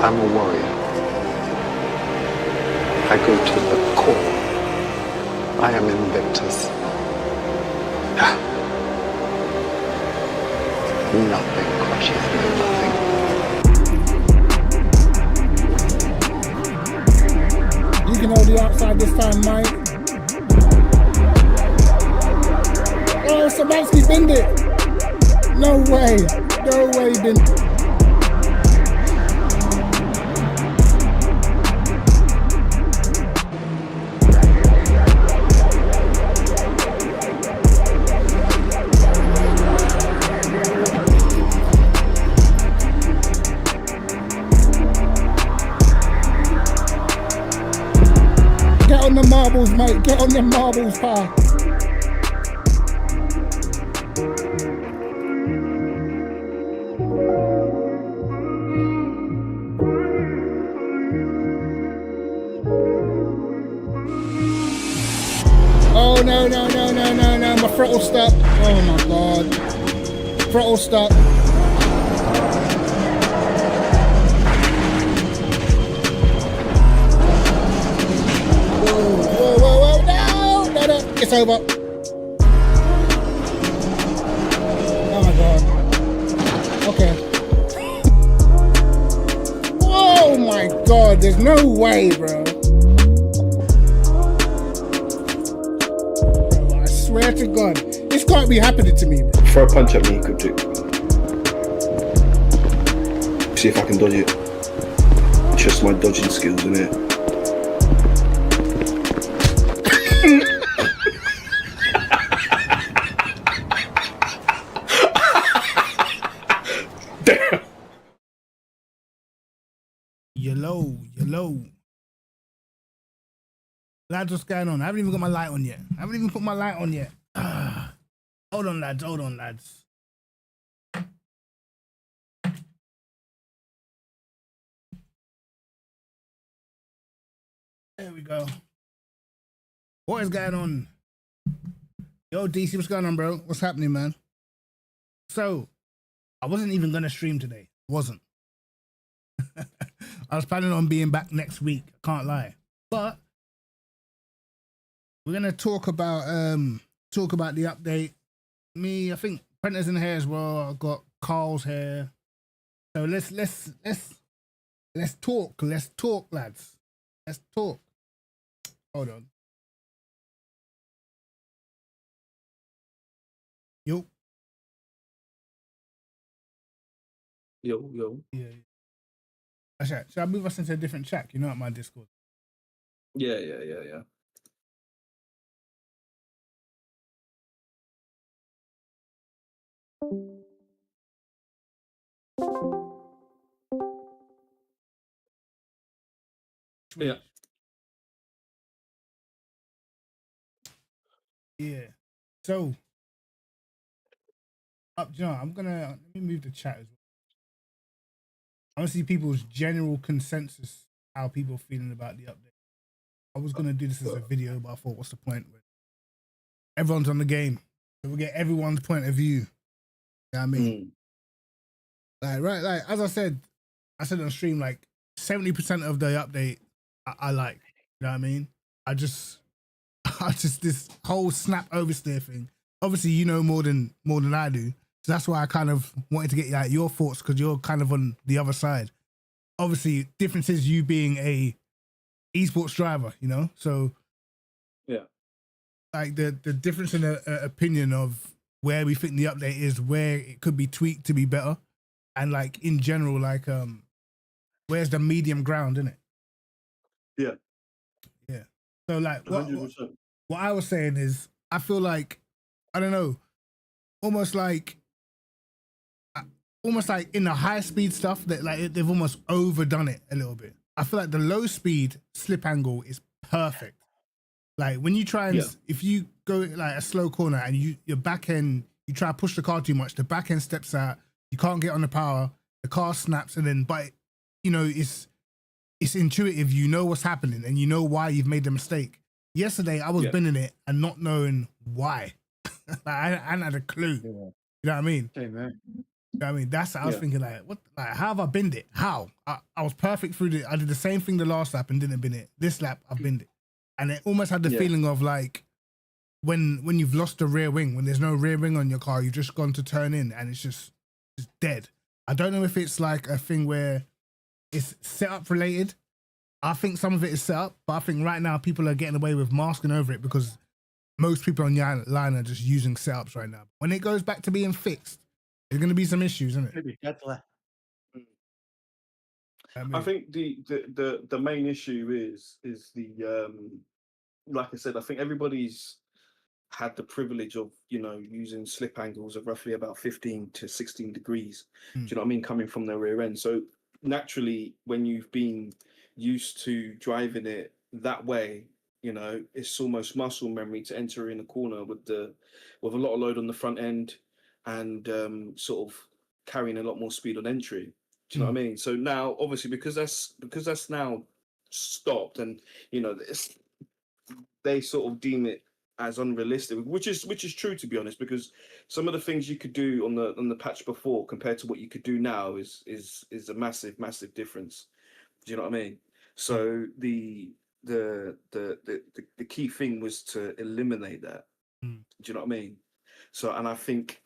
I'm a warrior. I go to the core. I am invictus. Nothing crushes me, nothing. You can hold the outside this time, Mike. Oh, Sabansky binned it. No way. No way he didn't. Get on the marbles, mate. Get on the marbles, pal. Oh, no. My throttle stuck. Oh, my God. Throttle stuck. Whoa. No. It's over. Oh, my God. Okay. Oh, my God. There's no way, bro. I swear to God, this can't be happening to me, bro. Throw a punch at me, Kryptic. See if I can dodge it. Just my dodging skills, innit? Damn. Yellow. Lads, what's going on? I haven't even got my light on yet. I haven't even put my light on yet. Hold on, lads. There we go. What is going on? Yo, DC, what's going on, bro? What's happening, man? So, I wasn't even going to stream today. Wasn't. I was planning on being back next week. I can't lie. But we're gonna talk about the update. Me, I think Prenter's in here as well. I've got Carl's here. So let's talk. Let's talk, lads. Let's talk. Hold on. Yo. Yeah. Actually, should I move us into a different chat? You know, at my Discord. Yeah. Yeah. So, John, let me move the chat as well. I want to see people's general consensus, how people are feeling about the update. I was gonna do this as a video, but I thought, what's the point? Everyone's on the game, so we get everyone's point of view. You know what I mean? Like as I said on stream, like 70% of the update I like. You know what I mean? I just this whole snap oversteer thing. Obviously, you know more than I do. So that's why I kind of wanted to get like your thoughts, because you're kind of on the other side. Obviously, difference is you being a esports driver, you know. So Yeah. like the difference in opinion of where we think the update is, where it could be tweaked to be better, and like in general, like where's the medium ground in it? Yeah. Yeah. So like what 100%. I was saying is, I feel like, I don't know, almost like in the high speed stuff that like they've almost overdone it a little bit. I feel like the low speed slip angle is perfect. Like when you try and if you go like a slow corner and your back end, you try to push the car too much, the back end steps out, you can't get on the power, the car snaps, and then you know, it's intuitive, you know what's happening and you know why you've made the mistake. Yesterday I was bending it and not knowing why. Like, I hadn't had a clue. You know what I mean? Same, man. You know what I mean? That's I was thinking, like, what, like, how have I binned it? How? I was perfect through I did the same thing the last lap and didn't bin it. This lap I've binned it. And it almost had the feeling of like when you've lost the rear wing, when there's no rear wing on your car, you've just gone to turn in and it's dead. I don't know if it's like a thing where it's setup related. I think some of it is set up, but I think right now people are getting away with masking over it because most people on your line are just using setups right now. When it goes back to being fixed, there's going to be some issues, isn't it? Could be deadly. I think the main issue is the like I said, I think everybody's had the privilege of, you know, using slip angles of roughly about 15 to 16 degrees. Do you know what I mean? Coming from the rear end. So naturally, when you've been used to driving it that way, you know, it's almost muscle memory to enter in a corner with a lot of load on the front end and sort of carrying a lot more speed on entry. Do you know what I mean? So now, obviously, because that's now stopped, and you know, they sort of deem it as unrealistic, which is true, to be honest, because some of the things you could do on the patch before compared to what you could do now is a massive difference. Do you know what I mean? So the key thing was to eliminate that. Do you know what I mean? So, and I think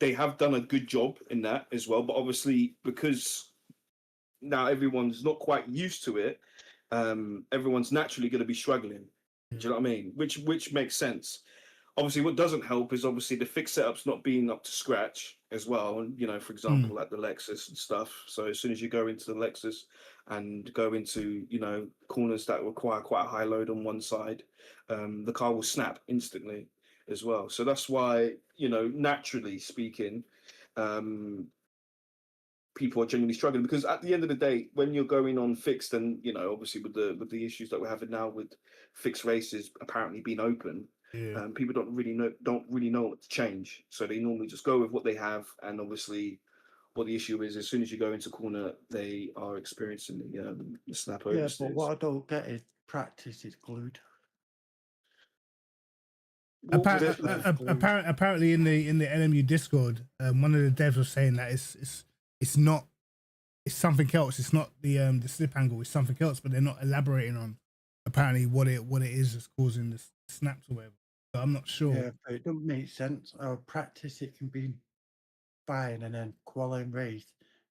they have done a good job in that as well, but obviously because now everyone's not quite used to it, everyone's naturally going to be struggling. Do you know what I mean? Which makes sense. Obviously, what doesn't help is obviously the fixed setups not being up to scratch as well. And, you know, for example, like the Lexus and stuff. So as soon as you go into the Lexus and go into, you know, corners that require quite a high load on one side, the car will snap instantly as well. So that's why, you know, naturally speaking, people are genuinely struggling, because at the end of the day, when you're going on fixed, and you know, obviously with the issues that we're having now with fixed races apparently being open, people don't really know what to change. So they normally just go with what they have, and obviously, what the issue is, as soon as you go into corner, they are experiencing the snap oversteers. Yeah, but what I don't get is practice is glued. Apparently in the LMU Discord, one of the devs was saying that it's not, it's something else. It's not the slip angle. It's something else, but they're not elaborating on apparently what it is that's causing the snaps or whatever. So I'm not sure. Yeah, but it doesn't make sense. Our practice, it can be fine, and then qualifying race,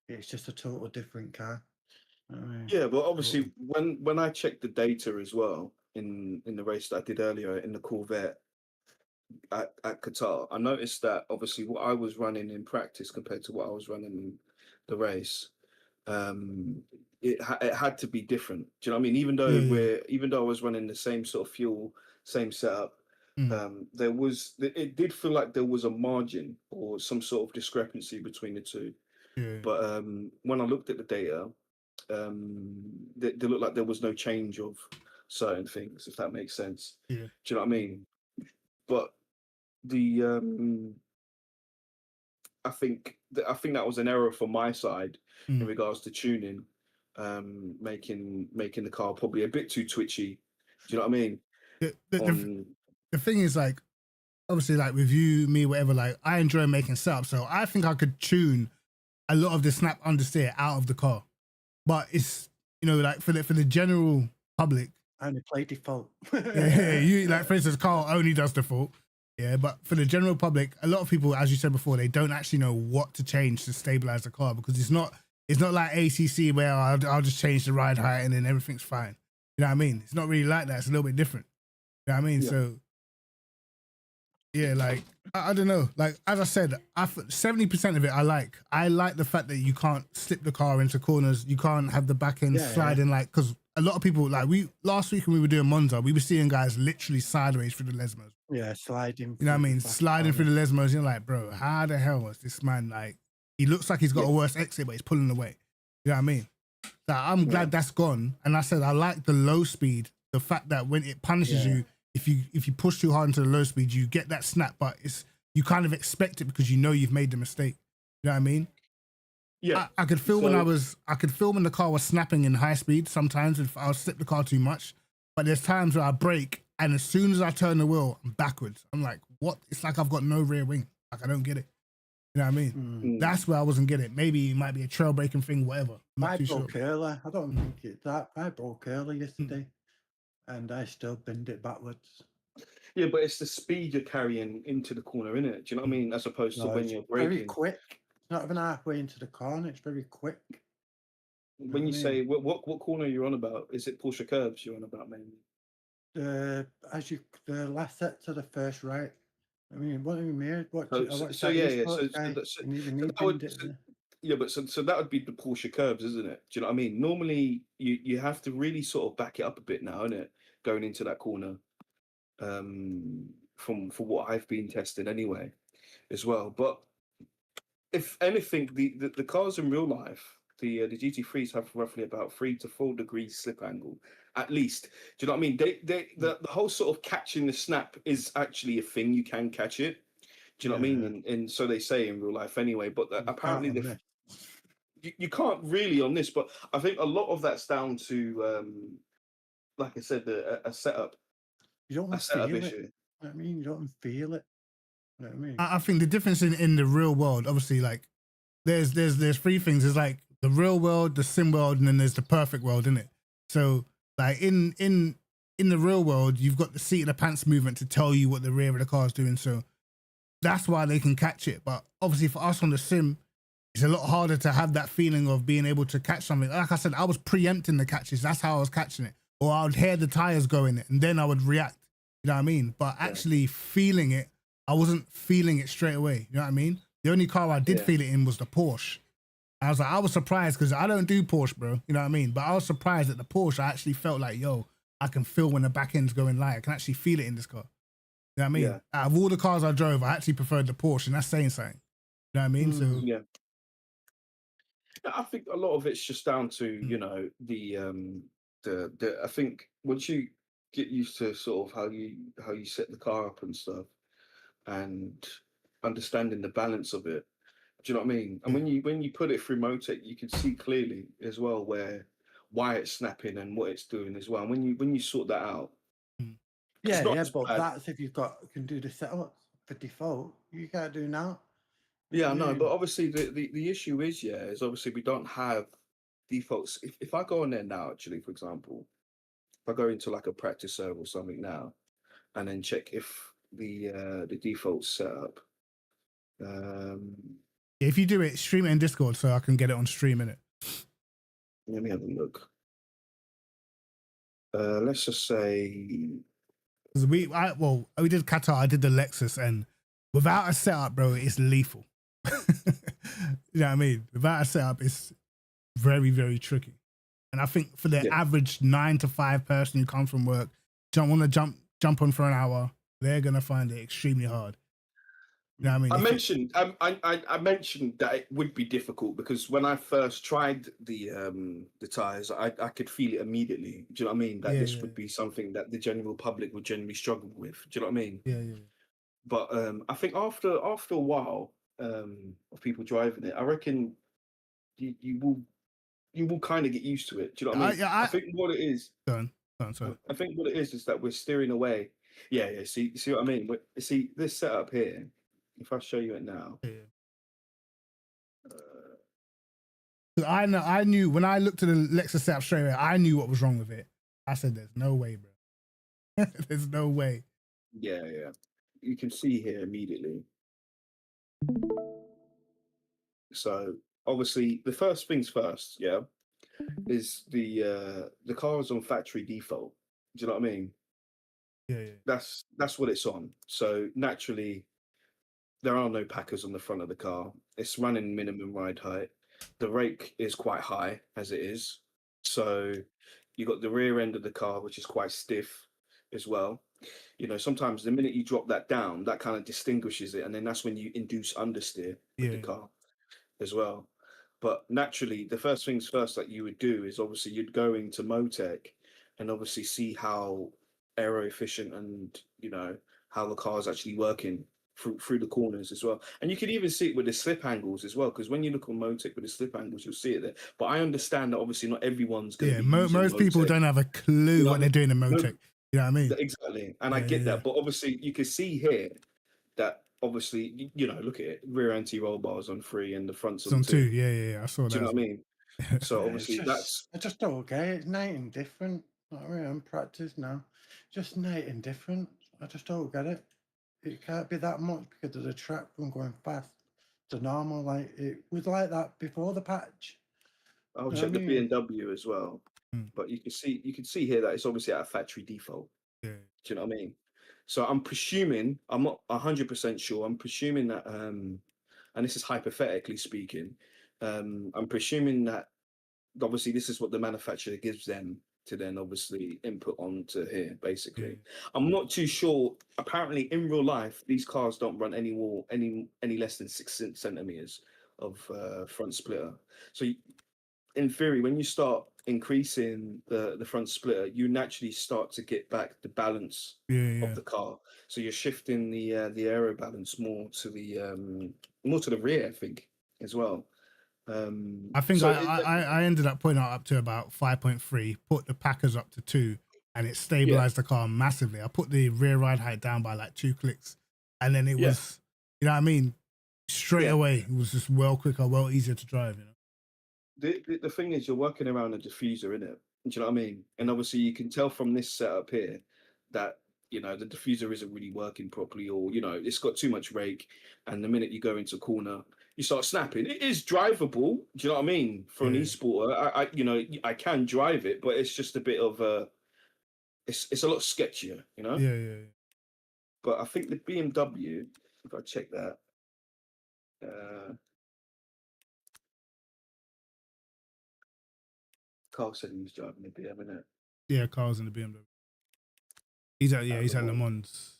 it's just a total different car. Yeah, but obviously when I checked the data as well in the race that I did earlier in the Corvette at Qatar, I noticed that obviously what I was running in practice compared to what I was running in the race, it had to be different. Do you know what I mean? Even though I was running the same sort of fuel, same setup, it did feel like there was a margin or some sort of discrepancy between the two. But when I looked at the data, they looked like there was no change of certain things, if that makes sense. Do you know what I mean? But I think that was an error from my side in regards to tuning, making the car probably a bit too twitchy. Do you know what I mean? The thing is, like, obviously, like with you, me, whatever, like I enjoy making setups, so I think I could tune a lot of the snap understeer out of the car. But it's, you know, like for the general public, I only play default. you like, for instance, Carl only does default. Yeah, but for the general public, a lot of people, as you said before, they don't actually know what to change to stabilize the car because it's not like ACC where I'll just change the ride height and then everything's fine. You know what I mean? It's not really like that. It's a little bit different. You know what I mean? Yeah. So yeah, like I don't know. Like as I said, 70% of it I like. I like the fact that you can't slip the car into corners. You can't have the back end sliding like because a lot of people like last week when we were doing Monza, we were seeing guys literally sideways through the lesmos. Yeah, sliding. You know what I through the mean? back Sliding corner. through the lesmos. You're like, bro, how the hell was this man like? He looks like he's got a worse exit, but he's pulling away. You know what I mean? So I'm glad that's gone. And I said I like the low speed. The fact that when it punishes you, if you push too hard into the low speed, you get that snap, but you kind of expect it because you know you've made the mistake. You know what I mean? Yeah. I could feel I could feel when the car was snapping in high speed sometimes if I would slip the car too much. But there's times where I brake and as soon as I turn the wheel, I'm backwards. I'm like, what? It's like I've got no rear wing. Like I don't get it. You know what I mean? That's where I wasn't getting it. Maybe it might be a trail braking thing, whatever. I'm not I too broke sure. early. I don't think it's that. I broke early yesterday, and I still binned it backwards. Yeah, but it's the speed you're carrying into the corner, innit? Do you know what I mean? As opposed to No, when it's you're very braking. quick. It's not even halfway into the corner. It's very quick. When you I mean? say what corner you're on about? Is it Porsche curves you're on about mainly? The last set to the first right. I mean, what do you mean? So yeah. So that would, binned it. yeah, but so that would be the Porsche curves, isn't it? Do you know what I mean? Normally, you have to really sort of back it up a bit now, innit? Going into that corner, from what I've been testing anyway, as well. But if anything, the cars in real life, the GT3s have roughly about 3 to 4 degrees slip angle, at least. Do you know what I mean? The whole sort of catching the snap is actually a thing. You can catch it. Do you know what I mean? And so they say in real life anyway. But apparently you can't really on this. But I think a lot of that's down to, like I said, a setup. You don't A setup feel issue. it. I mean, you don't feel it. You know what I mean? I think the difference in the real world, obviously, like there's 3 things. There's like the real world, the sim world, and then there's the perfect world, isn't it? So like in the real world, you've got the seat of the pants movement to tell you what the rear of the car is doing. So that's why they can catch it. But obviously for us on the sim, it's a lot harder to have that feeling of being able to catch something. Like I said, I was preempting the catches. That's how I was catching it. Or I would hear the tires going and then I would react. You know what I mean? But actually feeling it, I wasn't feeling it straight away. You know what I mean? The only car I did feel it in was the Porsche. I was surprised because I don't do Porsche, bro. You know what I mean? But I was surprised that the Porsche, I actually felt like, yo, I can feel when the back end's going light. I can actually feel it in this car. You know what I mean? Yeah. Out of all the cars I drove, I actually preferred the Porsche, and that's saying something. You know what I mean? So Yeah. I think a lot of it's just down to, you know, the I think once you get used to sort of how you set the car up and stuff and understanding the balance of it, do you know what I mean? And when you put it through Motec, you can see clearly as well why it's snapping and what it's doing as well. And when you sort that out, it's not as but bad. that's if you can do the setup for default. You can't do now. Yeah, no, but obviously the issue is obviously we don't have defaults. If I go on there now, actually, for example, if I go into like a practice server or something now, and then check if the default's set up. if you do it, stream it in Discord so I can get it on stream, innit? Let me have a look. Let's just say Because we did Qatar, I did the Lexus, and without a setup, bro, it's lethal. You know what I mean? Without a setup, it's very, very tricky. And I think for the average 9 to 5 person who comes from work, don't want to jump on for an hour, they're gonna find it extremely hard. You know what I mean? I mentioned that it would be difficult because when I first tried the tires, I could feel it immediately. Do you know what I mean? That this would be something that the general public would generally struggle with. Do you know what I mean? Yeah. But I think after a while of people driving it, I reckon you will kind of get used to it. Do you know what I mean? I think what it is. Go on, sorry. I think what it is that we're steering away. Yeah. See what I mean? See this setup here. If I show you it now. I knew when I looked at the Lexus setup straight away, I knew what was wrong with it. I said, "There's no way, bro. There's no way." Yeah. you can see here immediately. So obviously, the first things first, yeah, is the car is on factory default. Do you know what I mean? Yeah, yeah. That's what it's on. So naturally, there are no packers on the front of the car. It's running minimum ride height. The rake is quite high as it is. So you got the rear end of the car, which is quite stiff as well. You know, sometimes the minute you drop that down, that kind of distinguishes it, and then that's when you induce understeer with the Yeah. car as well. But naturally, the first things first that you would do is obviously you'd go into Motec and obviously see how aero efficient and you know how the car is actually working through the corners as well. And you could even see it with the slip angles as well, because when you look on Motec with the slip angles, you'll see it there. But I understand that obviously not everyone's going to Yeah, be using most people Motec. don't have a clue You know what what I they're mean? doing in No, Motec. You know what I mean? exactly, and I Yeah, get yeah. that. But obviously, you can see here that obviously you know look at it, rear anti-roll bars on 3 and the front's It's on on 2. 2. Yeah, yeah, yeah. I saw Do that you know as what I well. mean? So Yeah, it's obviously just, that's I just don't get it. It's night and different. Not really in practice now. Just night and different. I just don't get it. It can't be that much because of the track from going fast to normal. Like it was like that before the patch. I'll You know what check I the mean? BMW as well. Mm. But you can see here that it's obviously at a factory default. Yeah. Do you know what I mean? So I'm presuming, I'm not 100% sure. I'm presuming that and this is hypothetically speaking, I'm presuming that obviously this is what the manufacturer gives them to then obviously input onto here Yeah. basically. I'm not too sure. Apparently in real life these cars don't run any less than 6 centimeters of front splitter. So in theory when you start increasing the front splitter you naturally start to get back the balance Yeah, of yeah. the car. So you're shifting the aero balance more to the rear I think as well. I think So I ended up putting it up to about 5.3, put the Packers up to 2, and it yeah, stabilized the car massively. I put the rear ride height down by like 2 clicks, and then it yeah, was, you know what I mean? Straight yeah. away, it was just well quicker, well easier to drive, you know? The thing is, you're working around a diffuser, in it. Do you know what I mean? And obviously, you can tell from this setup here that you know the diffuser isn't really working properly, or you know it's got too much rake. And the minute you go into a corner, you start snapping. It is drivable. Do you know what I mean? For an Yeah, e-sporter, I you know I can drive it, but it's just a bit of a it's a lot sketchier, you know. yeah, yeah, But I think the BMW, if I check that, uh, Carl said he was driving the BM, innit? yeah. Cars in the BMW. At He's Le at Le Mans. Mans.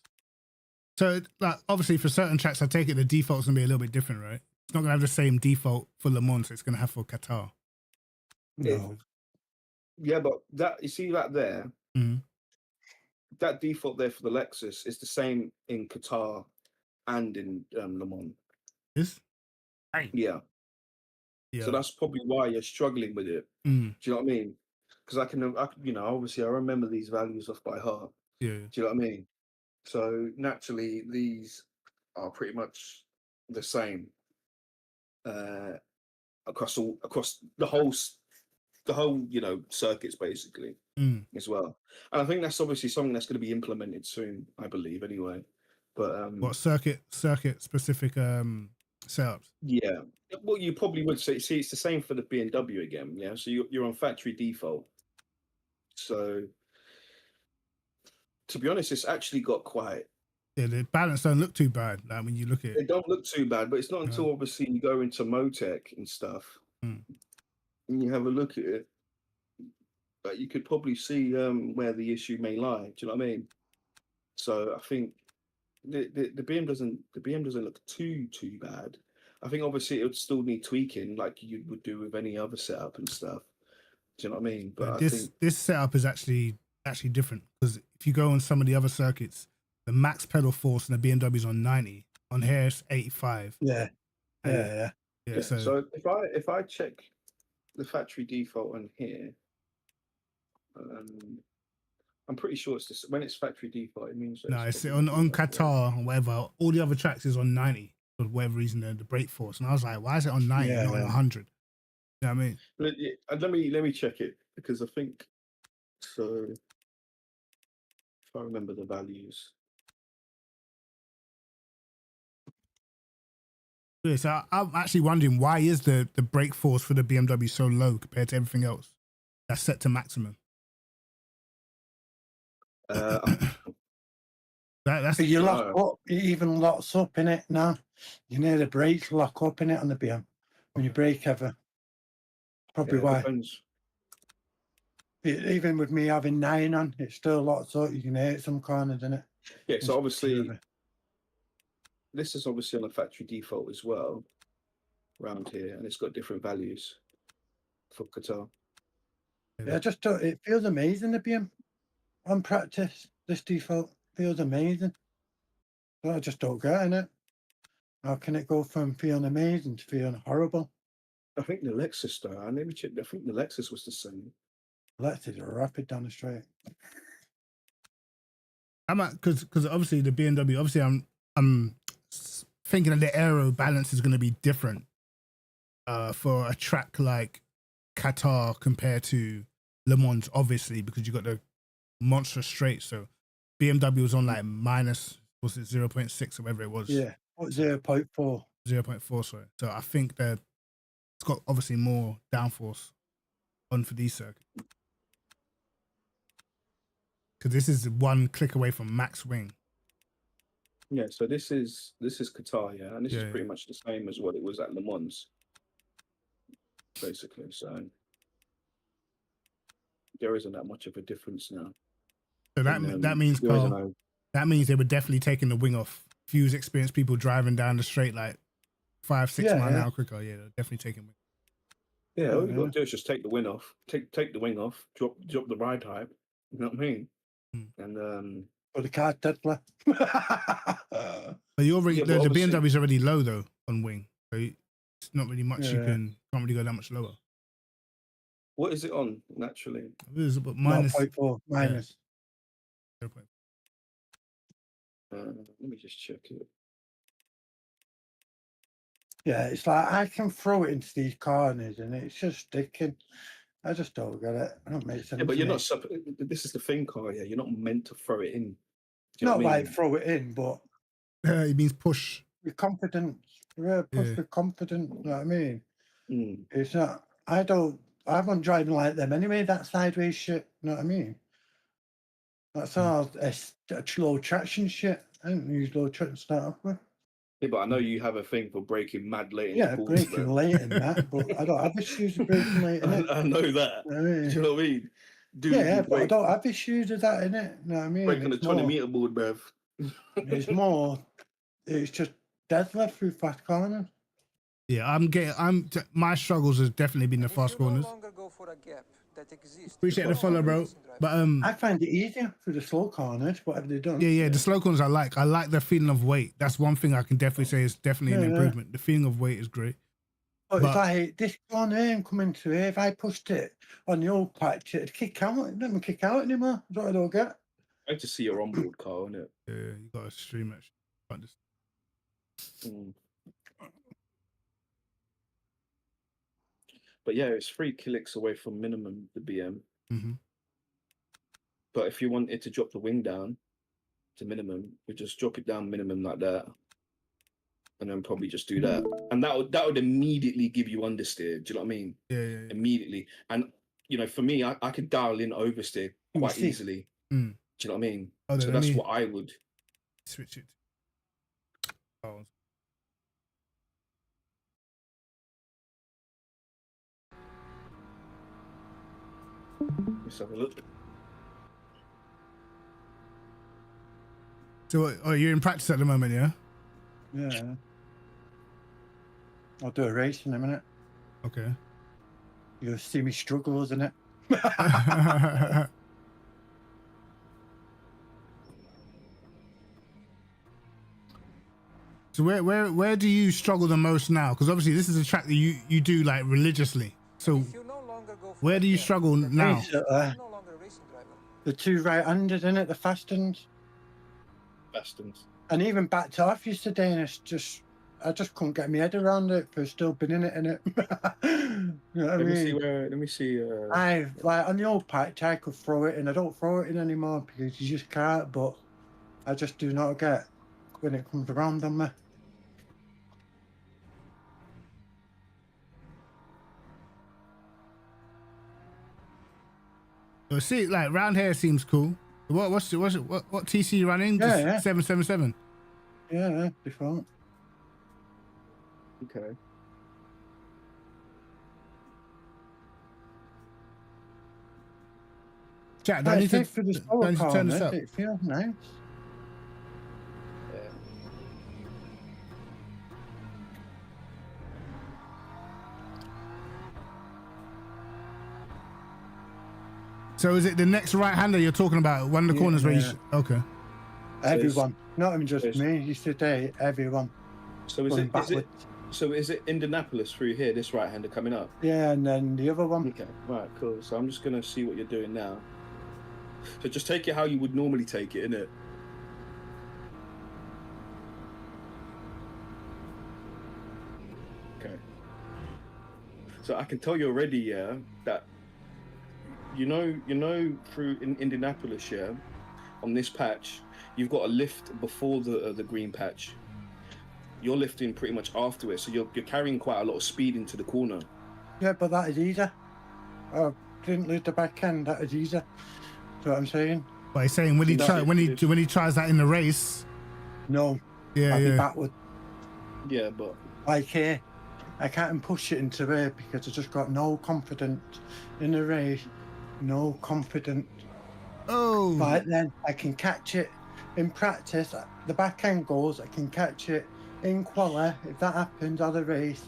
So, like, obviously, for certain tracks, I take it the default's gonna be a little bit different, right? It's not gonna have the same default for Le Mans. It's gonna have for Qatar. If No. Yeah, but that you see that there, Mhm. that default there for the Lexus is the same in Qatar and in Le Mans. This, hey, Yeah, so yeah, that's probably why you're struggling with it. mm, Do you know what I mean? Because you know, obviously I remember these values off by heart. yeah, Do you know what I mean? So naturally, these are pretty much the same uh, across the whole you know circuits basically mm. as well. And I think that's obviously something that's going to be implemented soon, I believe, anyway. But What circuit specific setups? yeah, well, you probably would say, see, it's the same for the BMW again. Yeah, so you're on factory default. So to be honest, it's actually got quite. Yeah, the balance don't look too bad. Like when you look at it, They don't look too bad, but it's not you know? until obviously you go into Motec and stuff Mm. and you have a look at it that you could probably see where the issue may lie. Do you know what I mean? So I think the BM doesn't look too bad. I think obviously it would still need tweaking like you would do with any other setup and stuff. Do you know what I mean? But But I think this setup is actually different because if you go on some of the other circuits, the max pedal force in the BMW is on 90. On here it's 85, Yeah. and Yeah. yeah, yeah. so So if I check the factory default on here, um, I'm pretty sure it's this when it's factory default, it means that no, it's it's probably on like that. Qatar or whatever. All the other tracks is on 90 for whatever reason. The brake force, and I was like, why is it on 90, Yeah. not on 100? You know what I mean? Let me check it because I think so. If I remember the values, Yeah, so I'm actually wondering, why is the brake force for the BMW so low compared to everything else that's set to maximum? That's But you lock Uh, up, it even locks up in it now. You know the brakes lock up in it on the BM when you brake ever. Probably yeah, it why. depends. Even with me having 9 on, it still locks up. You can hit some corners in it. Yeah, so It's obviously terrible. this is obviously on a factory default as well around here, and it's got different values for Qatar. Yeah, I just don't, it feels amazing the BM on practice. This default feels amazing. But I just don't get in it. How can it go from feeling amazing to feeling horrible? I think the Lexus though, I never checked. I think the Lexus was the same. Let's is rapid down the straight. I'm at, because obviously the BMW, obviously I'm thinking that the aero balance is going to be different for a track like Qatar compared to Le Mans, obviously, because you got the monster straight. So BMW was on like minus, was it 0.6 or whatever it was? Yeah, 0.4. 0.4, sorry. So I think that it's got obviously more downforce on for these circuits. Because this is one click away from max wing. Yeah, so this is Qatar, yeah, and this Yeah, is pretty much the same as what it was at Le Mans, basically. So there isn't that much of a difference now. So that means, Carl, that means they were definitely taking the wing off. Fuse experienced people driving down the straight like 5-6 mile an hour quicker. Yeah, they're definitely taking wing. Yeah, all you got to do is just take the wing off, take the wing off, drop the ride height. You know what I mean? And For the car Tesla. But you're already, the BMW is already low though on wing, so it's not really much you can't really go that much lower. What is it on naturally? It was about minus 0.4 minus. Yeah. Let me just check it. Yeah, it's like I can throw it into these corners and it's just sticking. I just don't get it. I don't make sense. Yeah, but you're not. This is the thing, Carl. Yeah, you're not meant to throw it in. Not like throw it in, but it means push with confidence. Yeah, push with confidence. You know what I mean? It's not. I haven't driving like them anyway. That sideways shit. You know what I mean? That's all a low traction shit. I didn't use low traction to start off with. Yeah, but I know you have a thing for braking mad late. Yeah, braking late in that, but I don't have issues with braking late in it. I know that. You know what I mean? Do you know what I mean? Yeah, but I don't have issues with that in it. You know what I mean? Brake on the 20-meter board, bruv. It's more. It's just deadlift through fast corners. Yeah, my struggles has definitely been the fast corners. Appreciate the follow, bro. But I find it easier through the slow corners. What have they done? Yeah, the slow corners I like the feeling of weight. That's one thing I can definitely say is definitely an improvement. The feeling of weight is great. But if I this corner and coming to here, if I pushed it on the old patch, it'd kick out. It doesn't kick out anymore. That's what I don't get. I like to see your onboard car, isn't it? Yeah, you got to stream it. But yeah, it's 3 klicks away from minimum, the BM. But if you wanted to drop the wing down to minimum, you just drop it down minimum like that, and then probably just do that, and that would immediately give you understeer. Do you know what I mean? Yeah. Immediately, and for me, I could dial in oversteer quite easily. Do you know what I mean? So that's what I would switch it. Let's have a look. So, you're in practice at the moment, yeah? Yeah. I'll do a race in a minute. Okay. You'll see me struggle, isn't it? So where do you struggle the most now? Because obviously this is a track that you do like religiously. So where do you struggle now? The 2 right-handed in it, the fast ones. And even backed off yesterday, and I just couldn't get my head around it for still been in it. You know what I mean? Let me see. I like on the old patch, I could throw it in. I don't throw it in anymore because you just can't. But I just do not get when it comes around on me. So see, like round here seems cool. What TC you running? Yeah, Just yeah. 777. Yeah, before. Okay. Chat, do I I need to think for the slower turn this corners, up? it feels nice. Yeah. So is it the next right-hander you're talking about? One of the corners where you... Yeah. Okay. Everyone, not even just it's- me. You today, everyone. So is Going it, is it backwards. so is it Indianapolis through here, this right hander coming up? Yeah, and then the other one. Okay, right, cool. So I'm just gonna see what you're doing now. So just take it how you would normally take it, innit? Okay. So I can tell you already, yeah, that you know through in Indianapolis, yeah, on this patch, you've got a lift before the green patch. You're lifting pretty much after it, so you're carrying quite a lot of speed into the corner. Yeah, but that is easier. I didn't lose the back end. That is easier. That's what I'm saying. But he's saying when he That's try it. when he tries that in the race. No, Yeah, I'll be yeah. backward. Yeah, but Like here, I can't push it into here because I just got no confidence in the race. No confidence. Oh. But then I can catch it in practice. The back end goes, I can catch it in quali. If that happens at a race,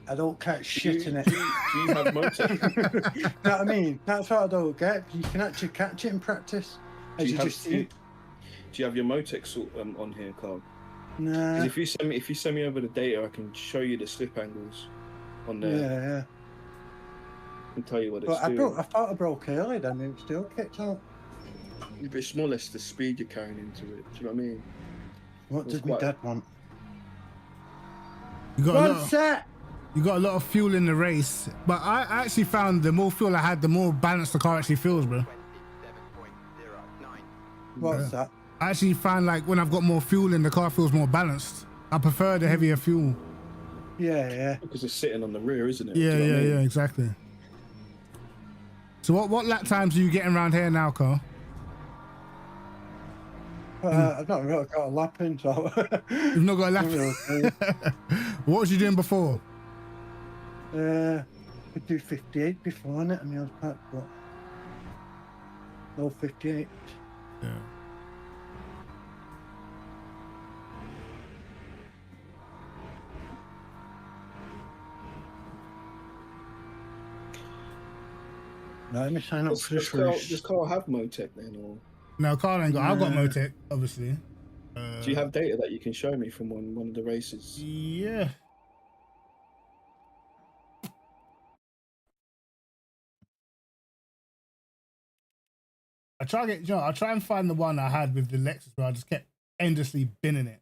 I don't catch shit in it. Do you have Motec? You know what I mean? That's what I don't get. You can actually catch it in practice. As you just see. Do you have your Motec on here, Carl? Nah. 'Cause if you send me over the data, I can show you the slip angles on there. Yeah. And tell you what it's But doing. I thought I broke early, then it still kicked out. But it's more or less the speed you're carrying into it. Do you know what I mean? What It's does my quite- dad want? You got a One lot. set! You got a lot of fuel in the race, but I actually found the more fuel I had, the more balanced the car actually feels, bro. What's that? I actually find like when I've got more fuel in, the car feels more balanced. I prefer the heavier fuel. Yeah. Because it's sitting on the rear, isn't it? Yeah, Do you know what I mean? exactly. So what lap times are you getting around here now, Carl? I've not really got a lap in, so. You've not got a lap. Not really. What was you doing before? I do 58 before, innit? And the other part, but. No 58. Yeah. No, let me sign up for this race. Does Carl have Motec then, or No, Carl ain't got. I've got Motec, obviously. do you have data that you can show me from one of the races? Yeah. I'll try and find the one I had with the Lexus where I just kept endlessly binning it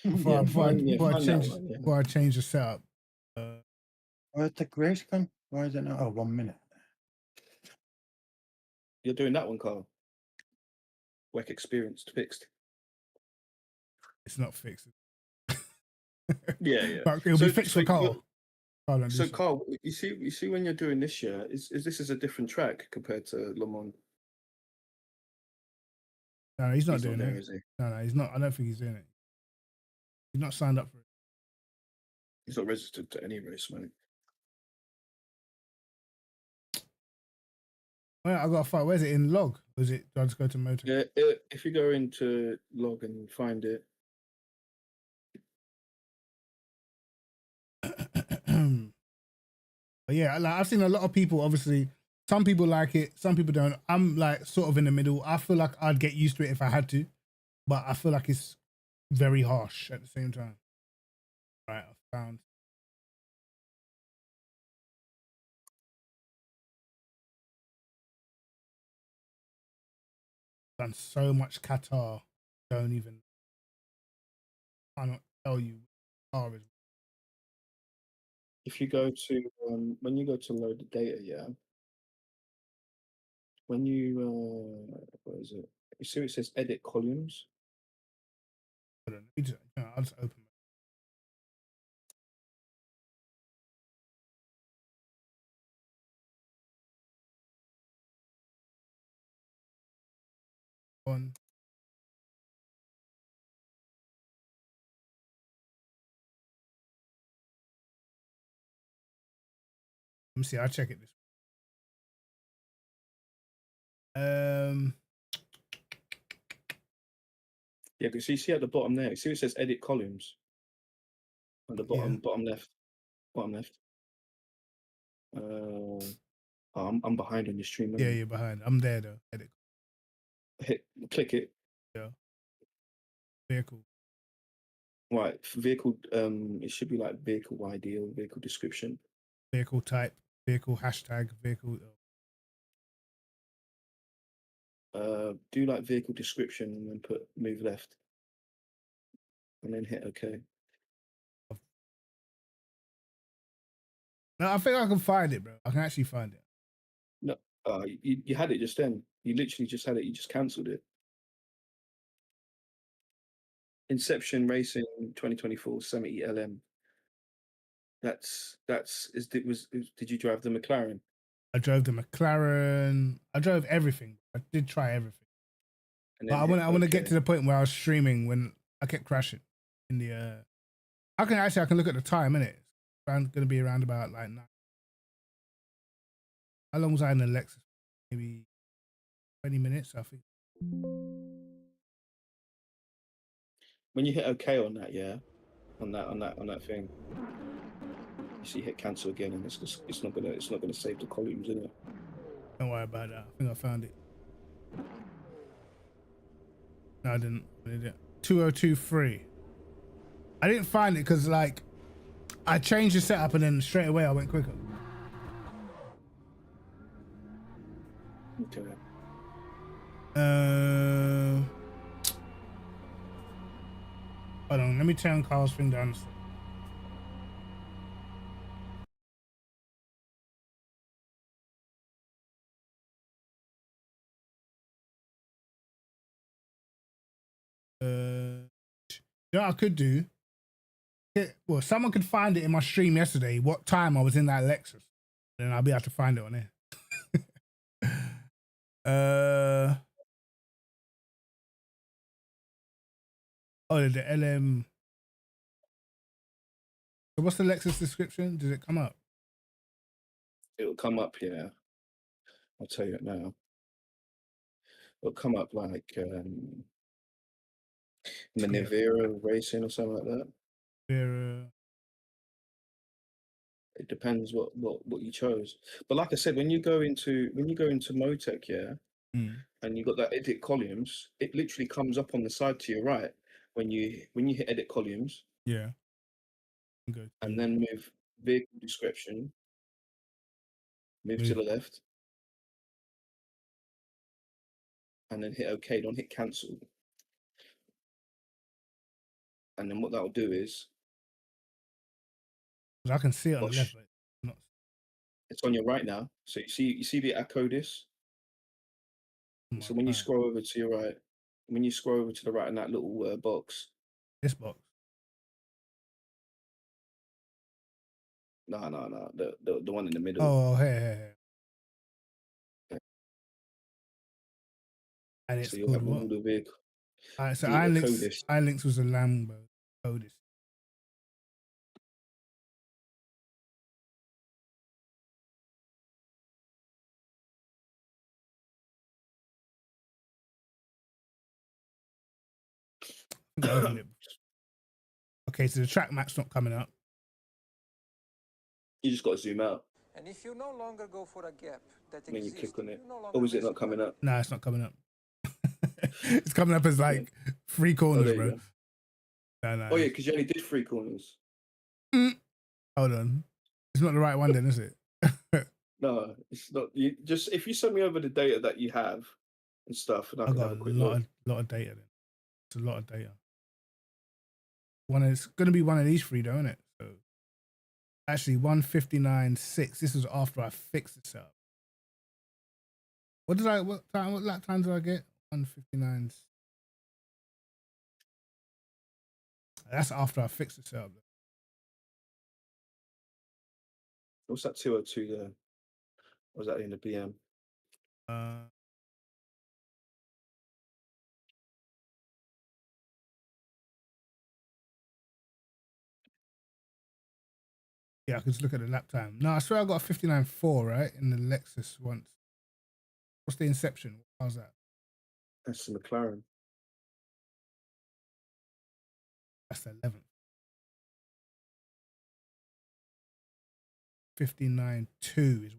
before I change the setup. Where's the race gone? Why is it not? Oh, 1 minute. You're doing that one, Carl. Work experienced, fixed. It's not fixed. Yeah. But it'll be fixed for Carl. So Carl, you see when you're doing this year, is this is a different track compared to Le Mans? No, he's not He's doing not there, it. is he? No, he's not. I don't think he's doing it. He's not signed up for it. He's not registered to any race, mate. Well, I gotta find. Where's it in log? Or is it? Do I just go to motor? Yeah, if you go into log and find it, But yeah, like I've seen a lot of people. Obviously, some people like it, some people don't. I'm like sort of in the middle. I feel like I'd get used to it if I had to, but I feel like it's very harsh at the same time. Right, I found. Done so much Qatar. Don't even. I cannot tell you. Qatar is. if you go to when you go to load the data, yeah. When you what is it? You see it says edit columns. Hold on, I'll just open it. on. Let me see. I'll check it this. Yeah, because you see at the bottom there, see it says edit columns at the bottom, Yeah. bottom left. I'm behind on your stream. Yeah, you're behind. I'm there though. Edit. Click it. Yeah. Vehicle. Right, vehicle. It should be like vehicle ID or vehicle description. Vehicle type. Vehicle hashtag. Vehicle. Do like vehicle description and then put move left, and then hit OK. No, I think I can find it, bro. I can actually find it. No, you had it just then. You literally just had it. You just cancelled it. Inception Racing 2024 Summit LM. Did you drive the McLaren? I drove the McLaren. I drove everything. I did try everything. And But then I want to get OK. to the point where I was streaming when I kept crashing in the. I can look at the time, innit? It's going to be around about like 9. How long was I in the Lexus? Maybe 20 minutes, I think. When you hit OK on that, yeah, on that thing, you see hit cancel again, and it's not gonna save the columns, is it? Don't worry about that. I think I found it. No, I didn't. 2023. I didn't find it because like I changed the setup and then straight away I went quicker. Okay. Hold on, let me turn Carl's thing down. You know what I could do? Well, someone could find it in my stream yesterday, what time I was in that Lexus. Then I'll be able to find it on there. Oh, the LM. So what's the Lexus description? Did it come up? It'll come up, yeah. I'll tell you it now. It'll come up like Manivera Racing or something like that. It depends what you chose. But like I said, when you go into Motec, yeah, and you got that edit columns, it literally comes up on the side to your right when you hit edit columns. Yeah. And then move vehicle description. Move to the left. And then hit OK, don't hit cancel. And then what that'll do is I can see it on the left, but not. It's on your right now. So you see the Acodis? So when you scroll over to your right, when you scroll over to the right in that little box. This box. No. The one in the middle. Oh, hey. And it's so you'll called have what? all the vehicle. Alright, so the iLinks was a Lambo Codis. Okay, so the track map's not coming up. You just got to zoom out. And if you no longer go for a gap that then exists, you click on it. no Or is it not coming up? No, it's not coming up. It's coming up as like 3 corners, bro. No. Oh yeah, because you only did 3 corners. Hold on. It's not the right one then, is it? No, it's not. You just if you send me over the data that you have and stuff, and I can got have a quick lot of data then. It's a lot of data. It's gonna be one of these 3 though, isn't it? So actually 159.6. This was after I fixed this up. What lap time did I get? 159. That's after I fixed this up. What's that 202 there? Or was that in the BM? Yeah, I could just look at the lap time. No, I swear I got a 59.4, right? In the Lexus once. What's the Inception? How's that? That's the McLaren. That's the 11th. 59.2 is.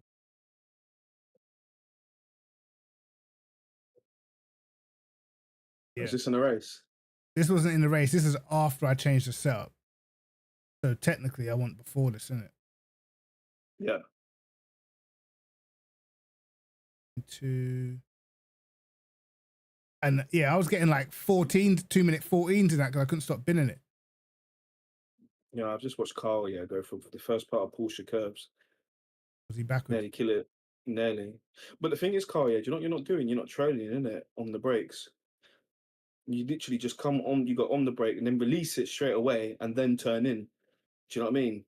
Yeah. Is this in a race? This wasn't in the race. This is after I changed the setup. So technically, I went before this, isn't it? Yeah. And yeah, I was getting like 14, 2-minute 14 to that because I couldn't stop binning it. Yeah, I've just watched Carl, go for the first part of Porsche Curbs. Was he backwards? Nearly kill it. Nearly. But the thing is, Carl, do you know what you're not doing? You're not trailing, innit? On the brakes. You literally just come on, you got on the brake and then release it straight away and then turn in. Do you know what I mean?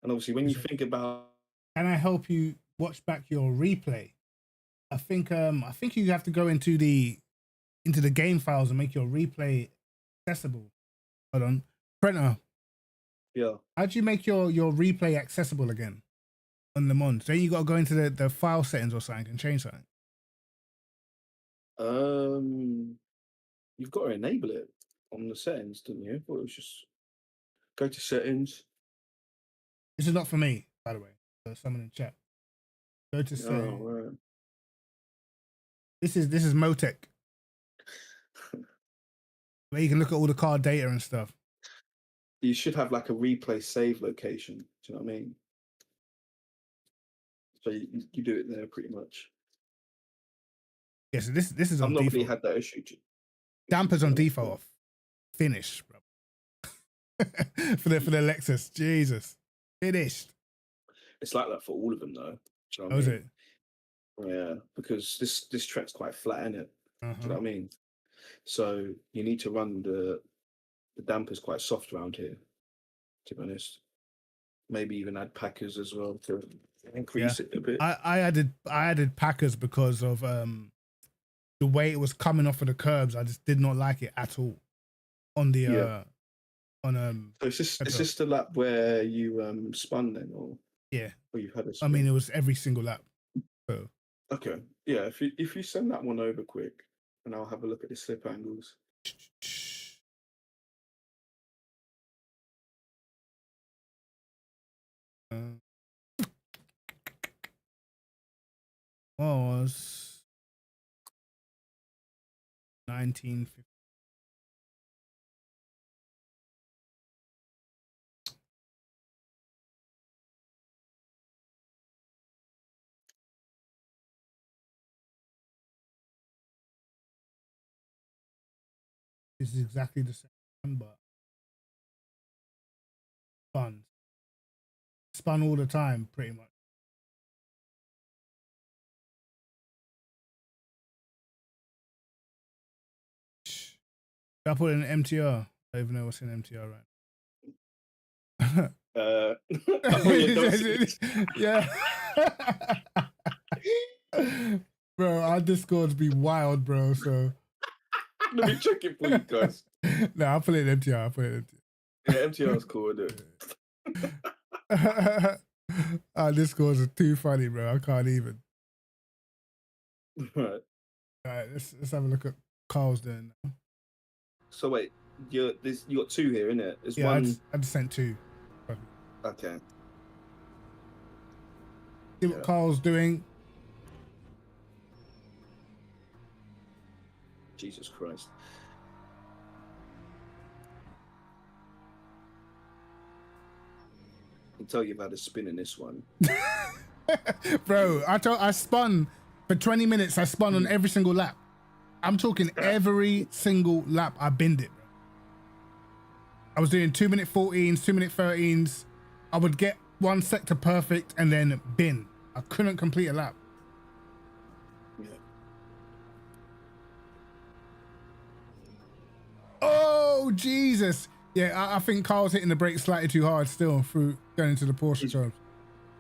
And obviously when you think about, Can I help you watch back your replay? I think you have to go into the game files and make your replay accessible. Hold on. Printer, yeah. how do you make your replay accessible again on Le Mans? Then you got to go into the file settings or something and change something. You've got to enable it on the settings, didn't you? I thought it was just go to settings. This is not for me, by the way. Someone in chat. Go to settings. Oh, right. This is Motec. Where you can look at all the car data and stuff. You should have like a replay save location. Do you know what I mean? So you do it there pretty much. Yeah, so this is on I've not default. really had that issue. Dampers on default off. Finished, bro. for the Lexus. Jesus. Finished. It's like that for all of them though. Do you know what Oh, I is mean? it? Yeah, because this track's quite flat, isn't it? Do you know what I mean? So you need to run the dampers quite soft around here, to be honest. Maybe even add packers as well to increase it a bit. I added packers because of the way it was coming off of the curbs. I just did not like it at all on the So it's just a lap where you spun then, or you've had a spin? I mean, it was every single lap. So okay, yeah. If you send that one over quick, and I'll have a look at the slip angles. Was 1950. This is exactly the same, but spun all the time, pretty much. I put in MTR. I don't even know what's in MTR right. Yeah. Bro, our Discords be wild, bro. So let me check it for you guys. No, I'll put it in MTR. Yeah, MTR is cool, isn't it? Our Discords are too funny, bro. I can't even. Right. Alright, let's have a look at Carl's doing now. So wait, you got two here, innit? There's yeah, one. I just sent two. Okay. See what Carl's doing. Jesus Christ. I can tell you've had a spin in this one. Bro, I spun for 20 minutes. I spun on every single lap. I'm talking every single lap. I binned it, bro. I was doing 2-minute 14s, 2-minute 13s. I would get one sector perfect and then bin. I couldn't complete a lap. Yeah. Oh, Jesus. Yeah, I think Carl's hitting the brake slightly too hard still through going into the Porsche curves.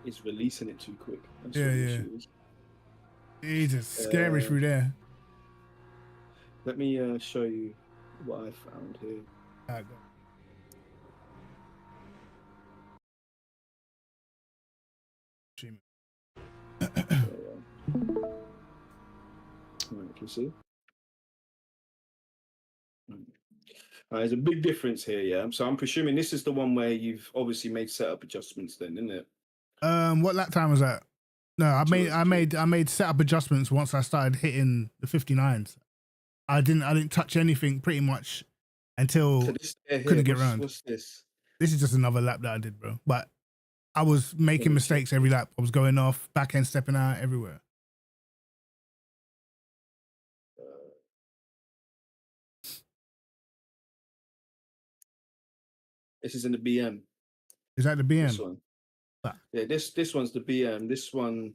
He's releasing it too quick. That's yeah. Jesus, scary through there. Let me show you what I found here. Alright, go. streaming. Right, can you see? There's a big difference here, yeah. So I'm presuming this is the one where you've obviously made setup adjustments, then, isn't it? What lap time was that? No, I made setup adjustments once I started hitting the 59s. I didn't touch anything pretty much until So this here, couldn't get round. what's this? This is just another lap that I did, bro. But I was making me mistakes every lap. I was going off, back end stepping out everywhere. This is in the BM. Is that the BM? This one. Yeah, this one's the BM. This one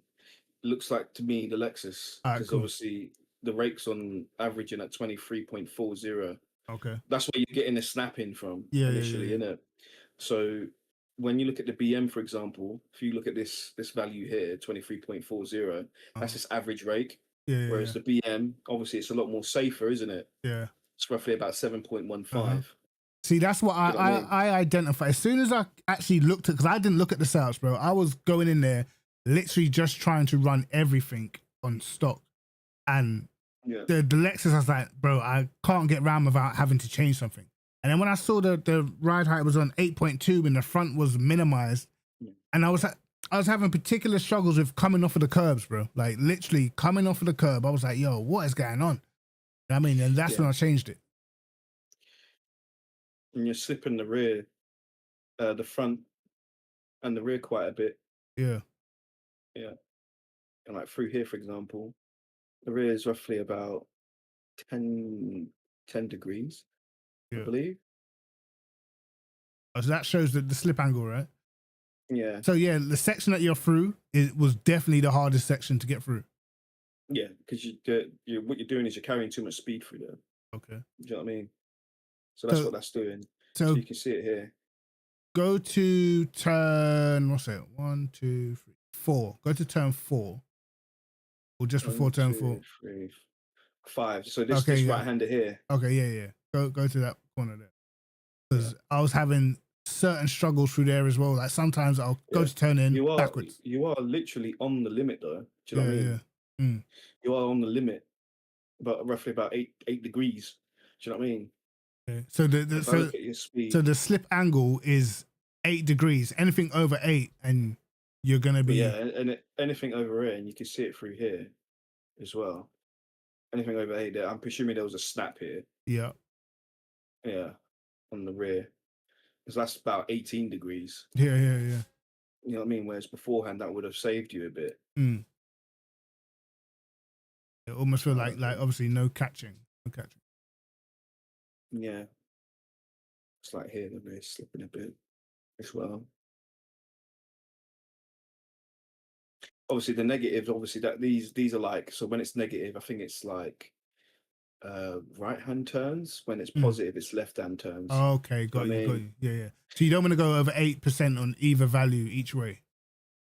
looks like to me the Lexus, Alright, because cool. obviously the rake's on averaging at 23.40. Okay. That's where you're getting the snapping from initially, yeah. innit? So when you look at the BM, for example, if you look at this value here, 23.40, that's its average rake. Whereas the BM, obviously, it's a lot more safer, isn't it? Yeah. It's roughly about 7.15. See, that's what I identify. As soon as I actually looked at, because I didn't look at the setups, bro. I was going in there, literally just trying to run everything on stock. And the Lexus, I was like, bro, I can't get round without having to change something. And then when I saw the ride height was on 8.2 and the front was minimized, and I was having particular struggles with coming off of the curbs, bro. Like literally coming off of the curb. I was like, yo, what is going on? You know what I mean? And that's when I changed it. And you're slipping the rear, the front and the rear quite a bit. Yeah. Yeah. And like through here, for example, the rear is roughly about 10 degrees, I believe. Oh, so that shows the slip angle, right? Yeah. So yeah, the section that you're through, it was definitely the hardest section to get through. Yeah, because what you're doing is you're carrying too much speed through there. Okay. Do you know what I mean? So that's what that's doing. So you can see it here. Go to turn, what's it? 1, 2, 3, 4. Go to turn 4. Or just before turn 4. 3, 5. So this right-hander here. Okay, yeah. Go to that corner there. Because I was having certain struggles through there as well. Like sometimes I'll go to turn in backwards. You are literally on the limit though. Do you know what I mean? You are on the limit, but roughly about 8 degrees. Do you know what I mean? Okay. So look at your speed. So the slip angle is 8 degrees. Anything over 8 and you're gonna be and anything over here, and you can see it through here as well. Anything over 8 there, I'm presuming there was a snap here. Yeah. Yeah, on the rear. Because that's about 18 degrees. Yeah. You know what I mean? Whereas beforehand, that would have saved you a bit. It almost feel like obviously no catching. Yeah. It's like here, the rear slipping a bit as well. Obviously, the negatives, that these are like, so when it's negative, I think it's like right-hand turns. When it's positive, it's left-hand turns. Oh, okay, got you. Yeah. So you don't want to go over 8% on either value each way.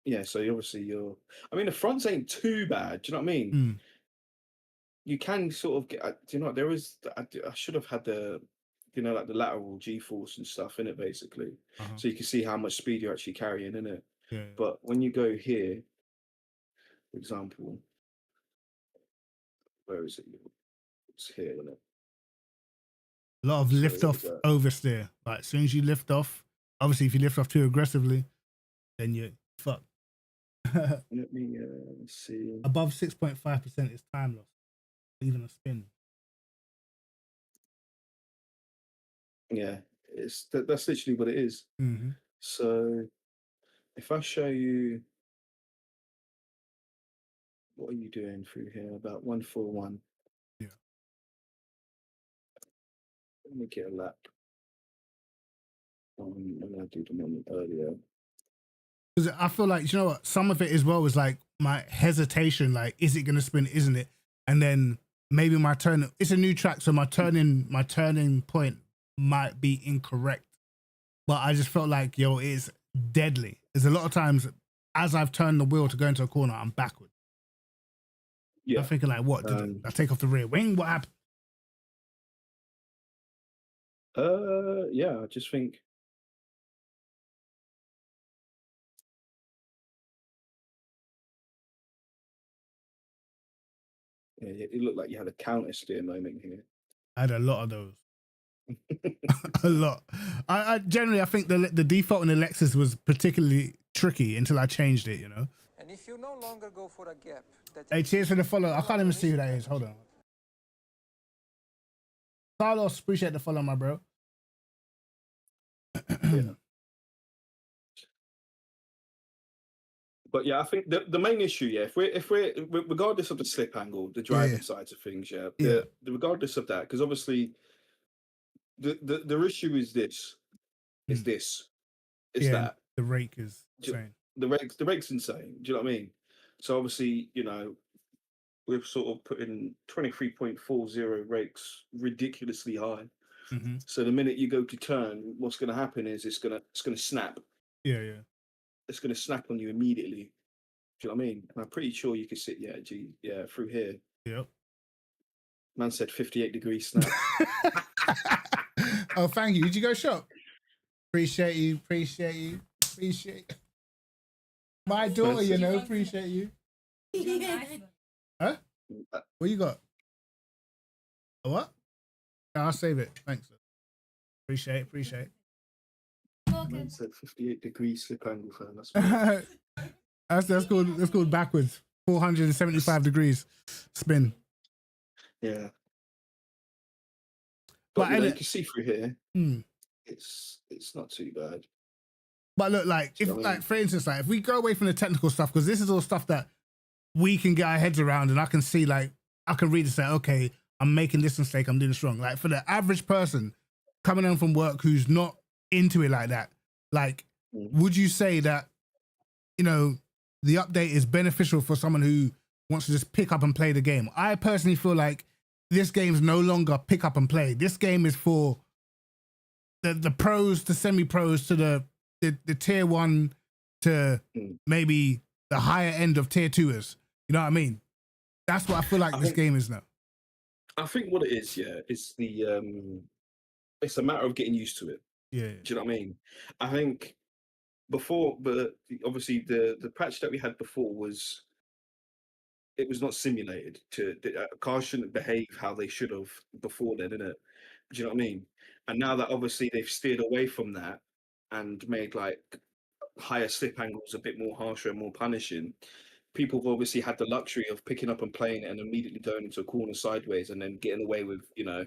Yeah, so I mean, the fronts ain't too bad. Do you know what I mean? You can sort of get, do you know, there is, I should have had the, you know, like the lateral G-force and stuff in it, basically. So you can see how much speed you're actually carrying in it. Yeah. But when you go here, for example, where is it? It's here, isn't it? A lot of lift off oversteer. Like as soon as you lift off, obviously if you lift off too aggressively, then you're fucked. Let me see. Above 6.5% is time loss. Even a spin. Yeah, that's literally what it is. So if I show you, what are you doing through here? About 141. Yeah. Let me get a lap. I'm gonna do the moment earlier. Because I feel like, you know what, some of it as well is like my hesitation, like, is it gonna spin, isn't it? And then maybe my turn, it's a new track, so my turning point might be incorrect. But I just felt like, yo, it's deadly. There's a lot of times as I've turned the wheel to go into a corner, I'm backward. Yeah. I'm thinking like, what? Did I take off the rear wing? What happened? Yeah, I just think Yeah, it looked like you had a counter steer moment here. I had a lot of those. A lot. I generally, I think the default in the Lexus was particularly tricky until I changed it, you know. And if you no longer go for a gap that Hey, cheers for the follow. I can't even see who that is. Hold on. Carlos, appreciate the follow, my bro. Yeah. But yeah, I think the main issue, yeah, if we're regardless of the slip angle, the driving sides of things, yeah, regardless of that, because obviously the issue is this, that the rake is insane. The rake's insane. Do you know what I mean? So obviously, you know, we've sort of put in 23.40 rakes ridiculously high. Mm-hmm. So the minute you go to turn, what's going to happen is it's gonna snap. Yeah, yeah. It's going to snap on you immediately. Do you know what I mean? And I'm pretty sure you can sit, through here. Yep. Man said 58-degree snap. Oh, thank you. Did you go shop? Appreciate you. My daughter, you know, appreciate you. Huh? What you got? A what? No, I'll save it. Thanks. Appreciate. Man said 58-degree slip angle fan. That's called backwards. 475 degrees spin. Yeah. But you can see through here. It's not too bad. But look, like for instance, like if we go away from the technical stuff, because this is all stuff that we can get our heads around, and I can see, like, I can read and say, okay, I'm making this mistake, I'm doing this wrong. Like for the average person coming home from work who's not into it like that, like, would you say that, you know, the update is beneficial for someone who wants to just pick up and play the game? I personally feel like this game's no longer pick up and play. This game is for the pros to semi-pros to the tier 1 to maybe the higher end of tier 2ers. You know what I mean? That's what I feel like this game is now. I think what it is, is it's a matter of getting used to it. Yeah. Do you know what I mean? I think before, but obviously the patch that we had before was, it was not simulated. Cars shouldn't behave how they should have before then, innit? Do you know what I mean? And now that obviously they've steered away from that and made like higher slip angles a bit more harsher and more punishing, people have obviously had the luxury of picking up and playing it and immediately going into a corner sideways and then getting away with, you know,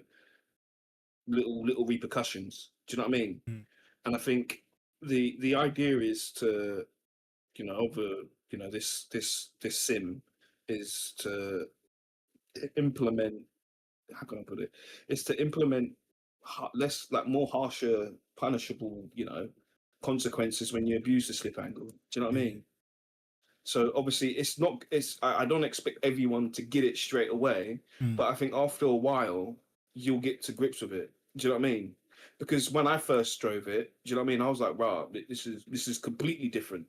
little repercussions. Do you know what I mean? And I think the idea is to, you know, this sim is to implement, how can I put it? It's to implement less, like, more harsher, punishable, you know, consequences when you abuse the slip angle. Do you know what I mean? So obviously I don't expect everyone to get it straight away, but I think after a while you'll get to grips with it. Do you know what I mean? Because when I first drove it, do you know what I mean? I was like, wow, this is completely different.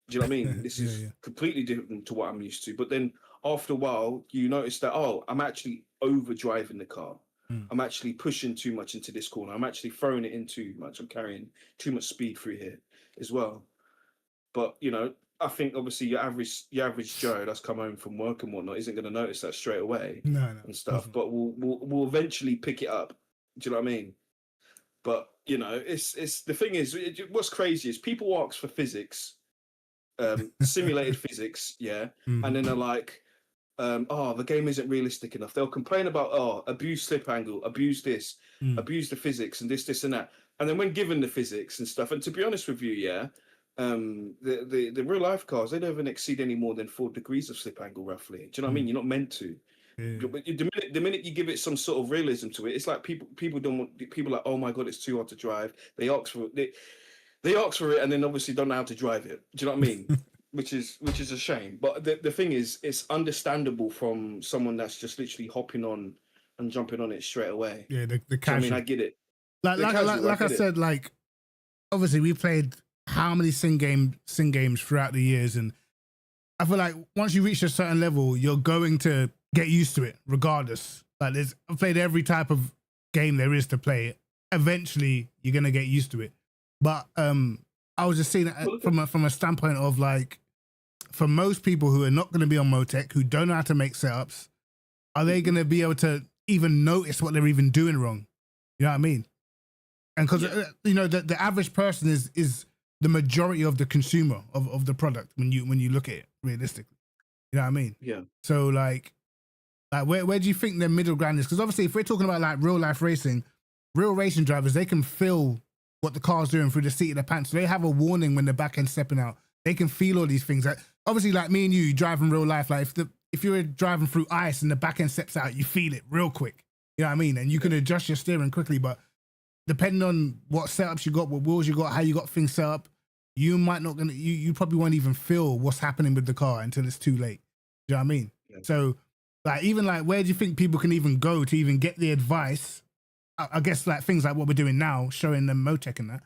Do you know what I mean? This is completely different to what I'm used to. But then after a while, you notice that, oh, I'm actually overdriving the car. I'm actually pushing too much into this corner. I'm actually throwing it in too much. I'm carrying too much speed through here as well. But, you know, I think obviously your average Joe that's come home from work and whatnot isn't going to notice that straight away and stuff. But we'll eventually pick it up. Do you know what I mean? But, you know, it's the thing is, what's crazy is people ask for physics, simulated physics, and then they're like, oh, the game isn't realistic enough. They'll complain about, oh, abuse slip angle, abuse this, abuse the physics, and this, and that. And then when given the physics and stuff, and to be honest with you, the real life cars, they don't even exceed any more than 4 degrees of slip angle, roughly. Do you know what I mean? You're not meant to. But the minute you give it some sort of realism to it, it's like people don't want, people are like, oh my god, it's too hard to drive. They ask for it, they ask for it, and then obviously don't know how to drive it. Do you know what I mean? which is a shame. But the thing is, it's understandable from someone that's just literally hopping on and jumping on it straight away. Yeah, the casual. I mean, I get it. Like I said, like, obviously we played how many sim games throughout the years, and I feel like once you reach a certain level, you're going to get used to it regardless. Like, I've played every type of game there is to play. Eventually you're gonna get used to it. But I was just seeing it from a standpoint of, like, for most people who are not going to be on Motec, who don't know how to make setups, are they going to be able to even notice what they're even doing wrong? You know what I mean? And because you know the average person is the majority of the consumer of the product when you look at it realistically. You know what I mean? Yeah. So like where do you think the middle ground is? Because obviously if we're talking about like real life racing, real racing drivers, they can feel what the car's doing through the seat of their pants. So they have a warning when the back end's stepping out. They can feel all these things. Like, obviously, like me and you drive in real life, like if you're driving through ice and the back end steps out, you feel it real quick. You know what I mean? And you can adjust your steering quickly, but depending on what setups you got, what wheels you got, how you got things set up, you might not gonna you probably won't even feel what's happening with the car until it's too late. Do you know what I mean? Yeah. So like even like where do you think people can even go to even get the advice? I guess like things like what we're doing now, showing them Motec and that.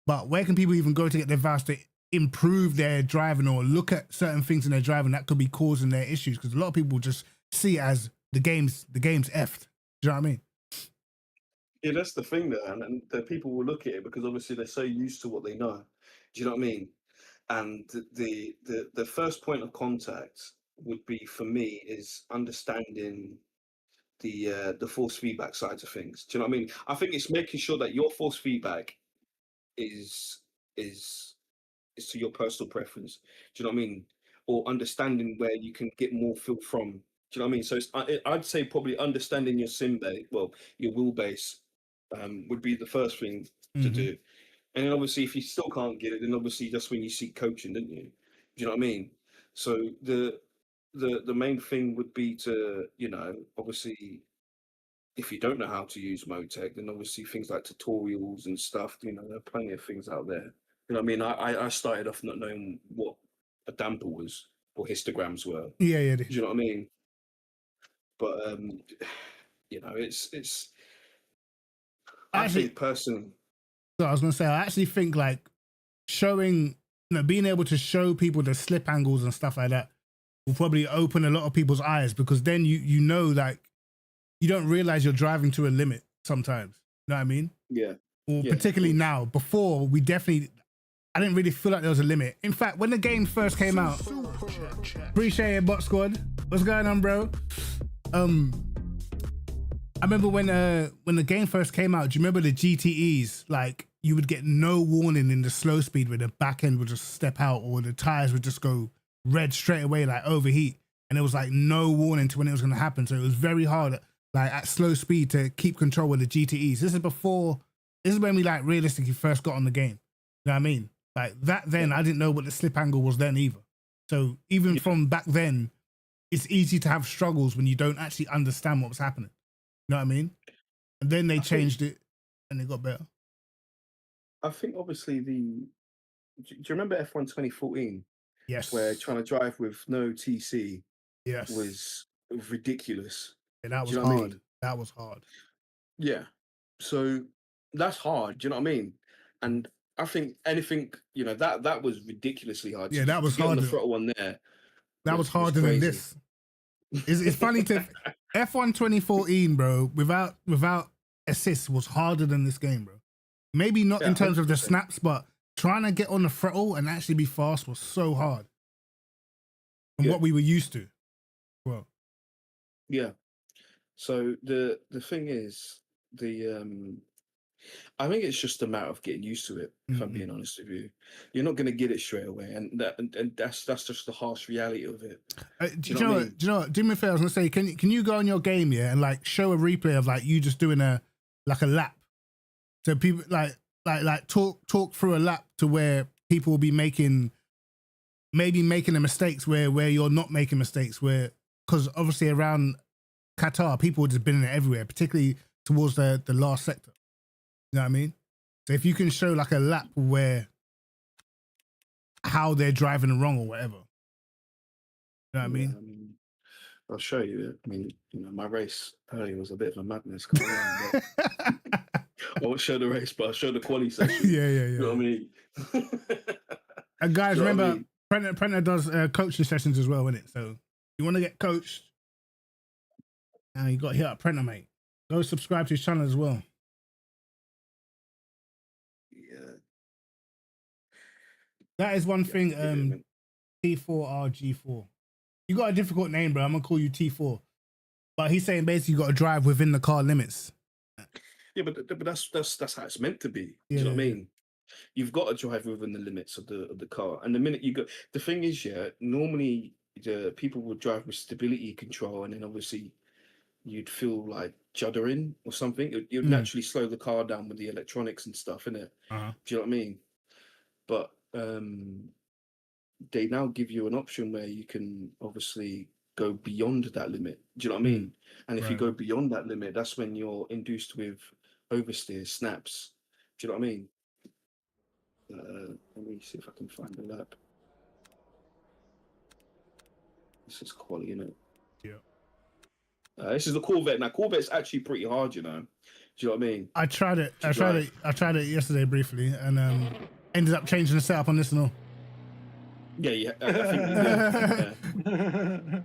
But where can people even go to get the advice to improve their driving or look at certain things in their driving that could be causing their issues? Because a lot of people just see it as the game's effed. Do you know what I mean? Yeah, that's the thing there, and the people will look at it because obviously they're so used to what they know. Do you know what I mean? And the first point of contact would be for me is understanding the force feedback sides of things. Do you know what I mean? I think it's making sure that your force feedback is is is to your personal preference. Do you know what I mean? Or understanding where you can get more feel from. Do you know what I mean? So I'd say probably understanding your sim base, well, your wheelbase, would be the first thing to do. And then obviously, if you still can't get it, then obviously that's when you seek coaching, don't you? Do you know what I mean? So the main thing would be to, you know, obviously, if you don't know how to use Motec, then obviously things like tutorials and stuff, you know, there are plenty of things out there. You know what I mean? I started off not knowing what a damper was or histograms were. Yeah. Do you know what I mean? But you know, it's I Actually, think personally, so I was gonna say I actually think like showing, you know, being able to show people the slip angles and stuff like that will probably open a lot of people's eyes, because then you know, like you don't realize you're driving to a limit sometimes. You know what I mean? yeah. Or Yeah, of particularly course. now. Before I didn't really feel like there was a limit. In fact, when the game first came out, appreciate it, Bot Squad. What's going on, bro? I remember when the game first came out. Do you remember the GTEs? Like you would get no warning in the slow speed where the back end would just step out or the tires would just go red straight away, like overheat, and there was like no warning to when it was going to happen. So it was very hard, like at slow speed, to keep control with the GTEs. This is when we like realistically first got on the game. You know what I mean? Like that then, I didn't know what the slip angle was then either. So even from back then, it's easy to have struggles when you don't actually understand what was happening. You know what I mean? And then they changed it and it got better. I think obviously do you remember F1 2014 Yes. where trying to drive with no TC Yes. was ridiculous? Yeah, that Do was you know what I hard. mean? That was hard. Yeah. So that's hard. Do you know what I mean? And I think anything, you know, that was ridiculously hard. Yeah, that was to get on the harder. throttle on there. That was Was harder than crazy. this. It's funny to F1 2014, bro, without assists was harder than this game, bro. Maybe not Yeah, in terms of the 100%. snaps, but trying to get on the throttle and actually be fast was so hard. And Yeah. what we were used to. Well, Yeah. So the thing is, I think it's just a matter of getting used to it. If I'm being honest with you, you're not going to get it straight away, and that's just the harsh reality of it. do you know what? Do you know what? Do me a favor. I was gonna say, can you go on your game, yeah, and like show a replay of like you just doing a lap, so people like talk through a lap to where people will be making the mistakes where you're not making mistakes, where because obviously around Qatar people have just been in it everywhere, particularly towards the last sector. You know what I mean? So if you can show like a lap where how they're driving wrong or whatever. You know what I mean? I'll show you. I mean, you know, my race earlier was a bit of a madness. Coming around, but I won't show the race, but I'll show the quali session. Yeah. You know what I mean? And guys, You know what I remember, mean? Prenter does coaching sessions as well, innit? So you want to get coached, now you got to hit up Prenter, mate. Go subscribe to his channel as well. Yeah. That is one Yeah, thing. give it a minute. T4RG4. You got a difficult name, bro. I'm gonna call you T4. But he's saying basically you got to drive within the car limits. Yeah, but that's how it's meant to be. Do Yeah, you know what I yeah, mean? You've got to drive within the limits of the car. And the minute you go, the thing is, yeah, normally the people would drive with stability control, and then obviously you'd feel like juddering or something. You'd naturally slow the car down with the electronics and stuff, innit? Uh-huh. Do you know what I mean? But they now give you an option where you can obviously go beyond that limit. Do you know what I mean? And if you Right. go beyond that limit, that's when you're induced with oversteer snaps. Do you know what I mean? Let me see if I can find the lap. This is quality, isn't it? Yeah. This is the Corvette. Now, Corvette's actually pretty hard, you know. Do you know what I mean? I tried it. To I tried drive. it. I tried it yesterday briefly, and ended up changing the setup on this and all. Yeah. I think you did. Yeah.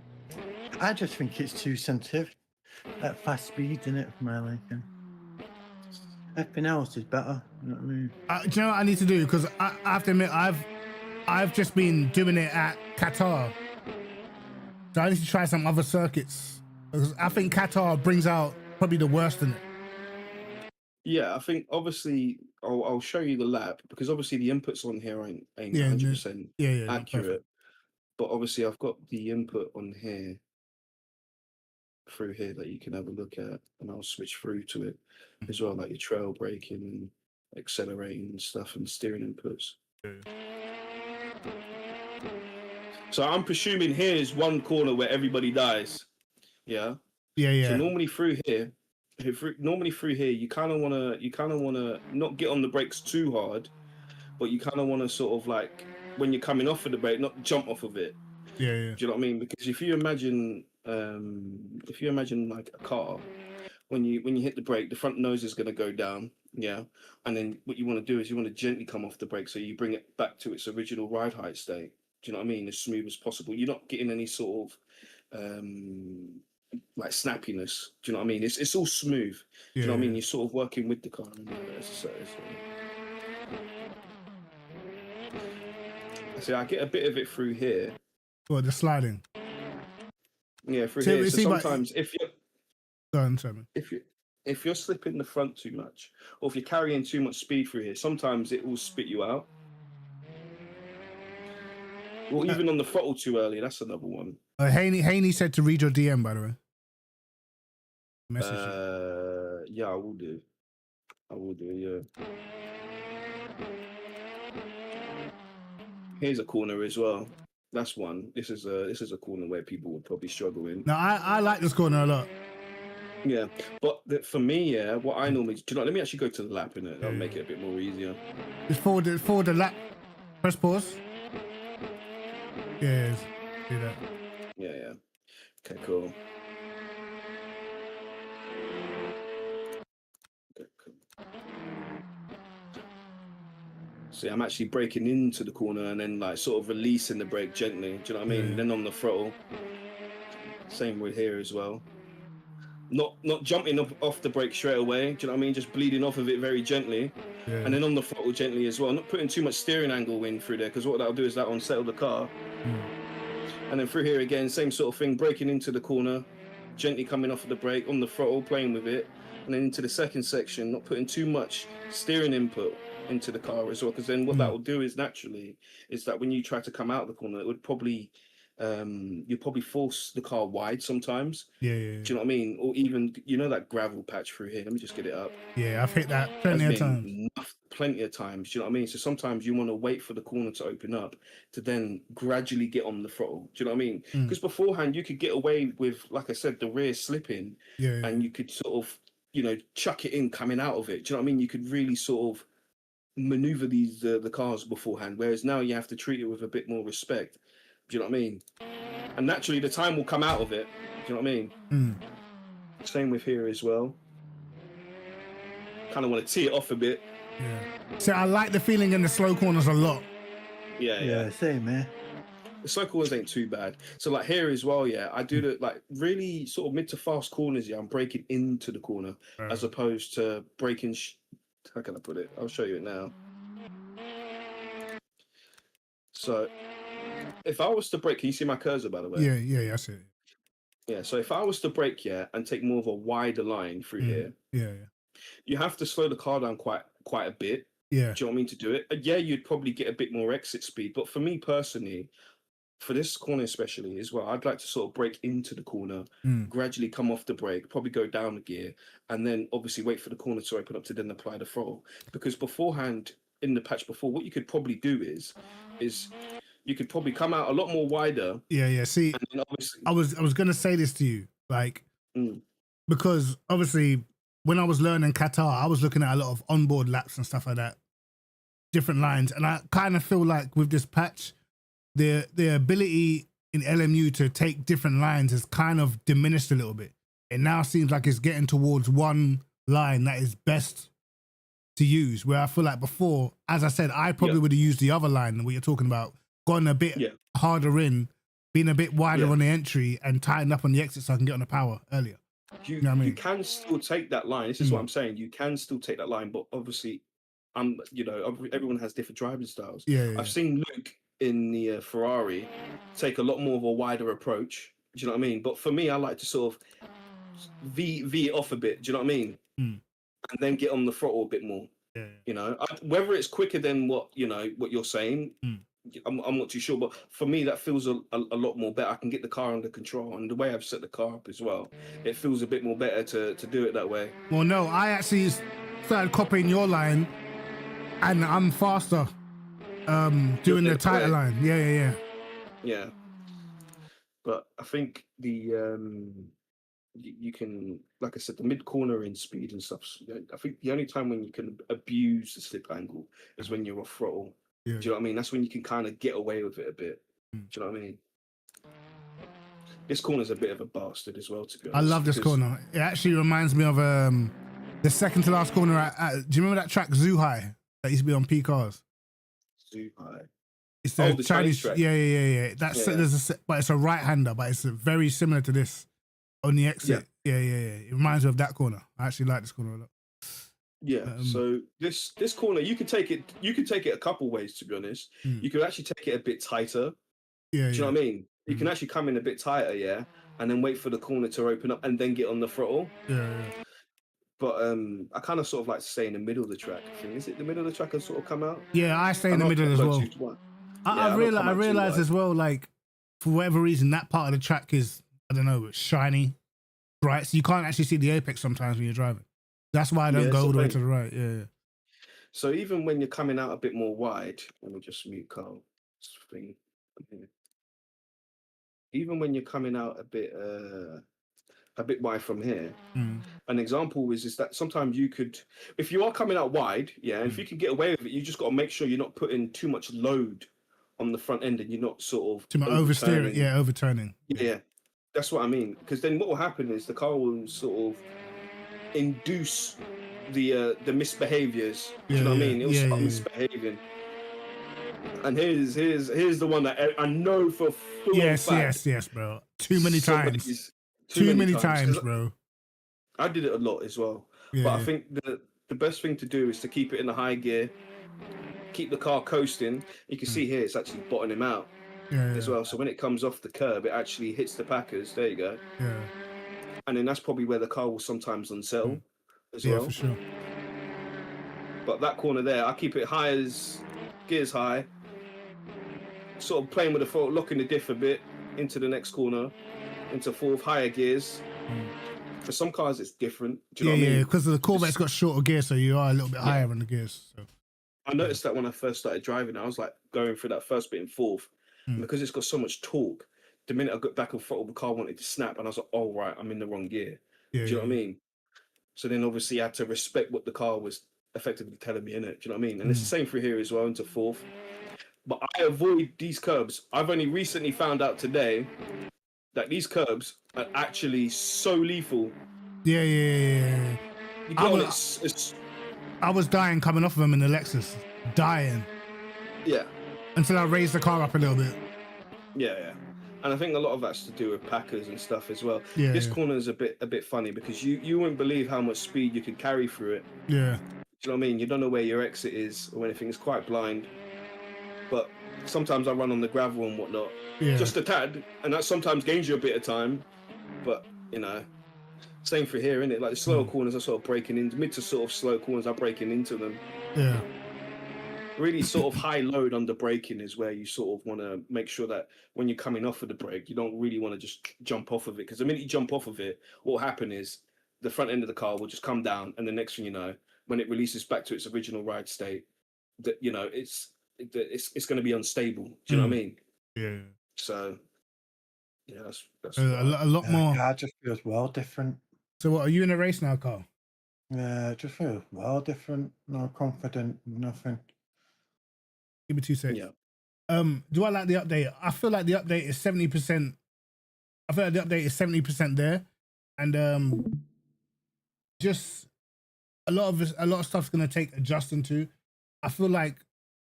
I just think it's too sensitive at fast speed, isn't it, for my liking? Everything else is better. You know what I mean? Do you know what I need to do? Because I have to admit, I've just been doing it at Qatar, so I need to try some other circuits. Because I think Qatar brings out probably the worst in it. Yeah, I think obviously I'll show you the lap because obviously the inputs on here ain't Yeah, 100% yeah, not accurate. perfect. But obviously I've got the input on here through here that you can have a look at, and I'll switch through to it as well, like your trail braking and accelerating and stuff and steering inputs. So I'm presuming here is one corner where everybody dies. Yeah. Yeah. So normally through here, you kind of wanna not get on the brakes too hard, but you kind of want to sort of like when you're coming off of the brake, not jump off of it. Yeah. Do you know what I mean? Because if you imagine like a car, when you hit the brake, the front nose is going to go down, yeah, and then what you want to do is you want to gently come off the brake so you bring it back to its original ride height state. Do you know what I mean? As smooth as possible. You're not getting any sort of like snappiness. Do you know what I mean? It's all smooth. Do you know what I mean? You're sort of working with the car. See, I get a bit of it through here. Well, the sliding. Yeah, through here. So sometimes go on, if you're slipping the front too much, or if you're carrying too much speed through here, sometimes it will spit you out. Or even on the throttle too early, that's another one. Haney said to read your DM, by the way. Message you. Yeah, I will do. Yeah. Here's a corner as well. That's one. This is a corner where people would probably struggle in. No, I like this corner a lot. Yeah, but for me, yeah, what I normally do, let me actually go to the lap in it. That'll make it a bit more easier. Just forward the lap. Press pause. Yeah, do that. Yeah. Okay, cool. See, I'm actually braking into the corner and then like sort of releasing the brake gently. Do you know what I mean? Then on the throttle. Same with here as well. Not jumping off the brake straight away. Do you know what I mean? Just bleeding off of it very gently. Yeah. And then on the throttle gently as well. Not putting too much steering angle in through there, because what that'll do is that'll unsettle the car. And then through here again, same sort of thing, braking into the corner, gently coming off of the brake, on the throttle, playing with it. And then into the second section, not putting too much steering input into the car as well, because then what that will do is naturally is that when you try to come out of the corner, it would probably you probably force the car wide sometimes. Yeah. Do you know what I mean? Or even that gravel patch through here. Let me just get it up. Yeah, I've hit that plenty of times. Plenty of times. Do you know what I mean? So sometimes you want to wait for the corner to open up to then gradually get on the throttle. Do you know what I mean? Because beforehand you could get away with, like I said, the rear slipping, and you could sort of chuck it in coming out of it. Do you know what I mean? You could really sort of maneuver these the cars beforehand, whereas now you have to treat it with a bit more respect. Do you know what I mean? And naturally the time will come out of it. Do you know what I mean? Same with here as well. Kind of want to tee it off a bit. Yeah. So I like the feeling in the slow corners a lot. Yeah, same, man. The slow corners ain't too bad. So like here as well, yeah, I do the like really sort of mid to fast corners. Yeah, I'm braking into the corner as opposed to braking. How can I put it? I'll show you it now. So if I was to brake, can you see my cursor, by the way? Yeah, I see it. Yeah. So if I was to brake here and take more of a wider line through here, Yeah, you have to slow the car down quite a bit. yeah, Do you know what I mean to do it? And yeah, you'd probably get a bit more exit speed, but for me personally, for this corner especially as well, I'd like to sort of break into the corner, gradually come off the brake, probably go down the gear, and then obviously wait for the corner to open up to then apply the throttle. Because beforehand, in the patch before, what you could probably do is you could probably come out a lot more wider. yeah. See, And then obviously, I was gonna say this to you, like, mm, because obviously when I was learning Qatar, I was looking at a lot of onboard laps and stuff like that, different lines, and I kind of feel like with this patch, the ability in LMU to take different lines has kind of diminished a little bit. It now seems like it's getting towards one line that is best to use. Where I feel like before, as I said, I probably would have used the other line, what you're talking about, gone a bit harder in, been a bit wider on the entry, and tightened up on the exit so I can get on the power earlier. you, You know what I mean? you can still take that line. This is what I'm saying. You can still take that line, but obviously, everyone has different driving styles. Yeah, yeah, I've seen Luke in the Ferrari take a lot more of a wider approach. Do you know what I mean? But for me, I like to sort of V it off a bit. Do you know what I mean? And then get on the throttle a bit more. yeah. You know, whether it's quicker than what you're saying, I'm not too sure. But for me, that feels a lot more better. I can get the car under control, and the way I've set the car up as well, it feels a bit more better to do it that way. Well, no, I actually started copying your line, and I'm faster doing the tighter line. Yeah. But I think the you can, like I said, the mid corner in speed and stuff. I think the only time when you can abuse the slip angle is when you're off throttle. Yeah. Do you know what I mean? That's when you can kind of get away with it a bit. Do you know what I mean? This corner's a bit of a bastard as well, to be honest. I love this corner. It actually reminds me of the second to last corner at do you remember that track Zhuhai that used to be on P cars? Zhuhai. It's the Chinese track. Yeah. But it's a right hander, but it's very similar to this on the exit. Yeah. It reminds me of that corner. I actually like this corner a lot. Yeah. So this corner, you could take it a couple ways, to be honest. You could actually take it a bit tighter. Yeah. Do you know what I mean? You can actually come in a bit tighter, and then wait for the corner to open up and then get on the throttle. Yeah. But I kind of sort of like to stay in the middle of the track. Is it the middle of the track and sort of come out? Yeah, I stay in the middle as well. I realize as well, like, for whatever reason, that part of the track is, I don't know, shiny, bright. So you can't actually see the apex sometimes when you're driving. That's why I don't go all the way to the right. Yeah. So even when you're coming out a bit more wide, let me just mute Carl. Even when you're coming out a bit wide from here, an example is that sometimes you could, if you are coming out wide, and if you can get away with it, you just got to make sure you're not putting too much load on the front end and you're not sort of too much oversteering. Yeah, overturning. Yeah, that's what I mean. Because then what will happen is the car will sort of induce the misbehaviors. Do you know what I mean? It'll start misbehaving. And here's the one that I know for full fact. Yes, bro. Too many times. Too many times, bro. I did it a lot as well. But I think the best thing to do is to keep it in the high gear, keep the car coasting. You can see here it's actually bottoming out as well. So when it comes off the curb, it actually hits the Packers. There you go. Yeah. And then that's probably where the car will sometimes unsettle as well. Yeah, for sure. But that corner there, I keep it high as gears high, sort of playing with the throttle, locking the diff a bit into the next corner, into fourth, higher gears. For some cars, it's different. Do you know what I mean? Because the Corvette's got shorter gears, so you are a little bit higher on the gears. So. I noticed that when I first started driving, I was like going through that first bit in fourth, and because it's got so much torque, the minute I got back on throttle, the car wanted to snap, and I was like, "Oh right, I'm in the wrong gear." Do you know what I mean? So then obviously I had to respect what the car was effectively telling me in it. Do you know what I mean? And it's the same for here as well into fourth. But I avoid these curbs. I've only recently found out today that these curbs are actually so lethal. Yeah. You go on, it's I was dying coming off of them in the Lexus. Dying. Yeah. Until I raised the car up a little bit. Yeah. And I think a lot of that's to do with Packers and stuff as well. Yeah, this corner is a bit funny because you wouldn't believe how much speed you could carry through it. Yeah. Do you know what I mean? You don't know where your exit is or anything. It's quite blind. But sometimes I run on the gravel and whatnot. Yeah. Just a tad. And that sometimes gains you a bit of time. But you know, same for here, innit? Like the slower corners are sort of breaking in, mid to sort of slow corners are breaking into them. Yeah. Really sort of high load under braking is where you sort of want to make sure that when you're coming off of the brake, you don't really want to just jump off of it, because the minute you jump off of it, what will happen is the front end of the car will just come down, and the next thing you know, when it releases back to its original ride state, that you know it's going to be unstable. Do you know what I mean? Yeah. So yeah, that's A lot more. Car just feels well different. So what, are you in a race now, Carl? Yeah, it just feels well different. No confident, nothing. Give me 2 seconds. yeah. Do I like the update? I feel like the update is 70%. I feel like the update is 70% there, and just a lot of stuff's gonna take adjusting to. I feel like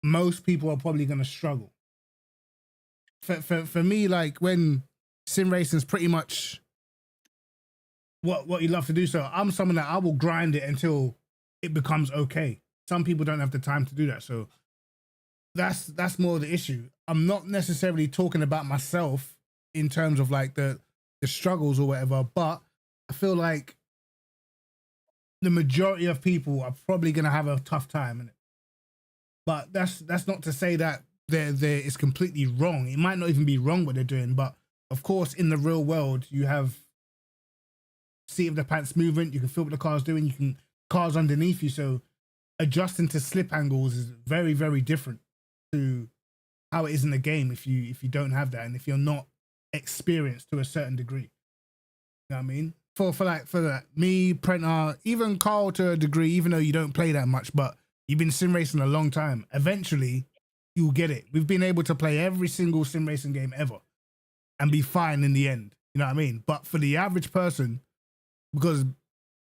most people are probably gonna struggle. For me, like when sim racing is pretty much what you love to do. So I'm someone that I will grind it until it becomes okay. Some people don't have the time to do that, so that's more the issue. I'm not necessarily talking about myself in terms of like the struggles or whatever, but I feel like the majority of people are probably gonna have a tough time in it. But that's not to say that it's completely wrong. It might not even be wrong what they're doing, but of course in the real world you have seat of the pants movement, you can feel what the car's doing, you can cars underneath you, so adjusting to slip angles is very, very different to how it is in the game if you don't have that, and if you're not experienced to a certain degree. You know what I mean? For that, me, Prenter, even Carl to a degree, even though you don't play that much, but you've been sim racing a long time, eventually you'll get it. We've been able to play every single sim racing game ever and be fine in the end. You know what I mean? But for the average person, because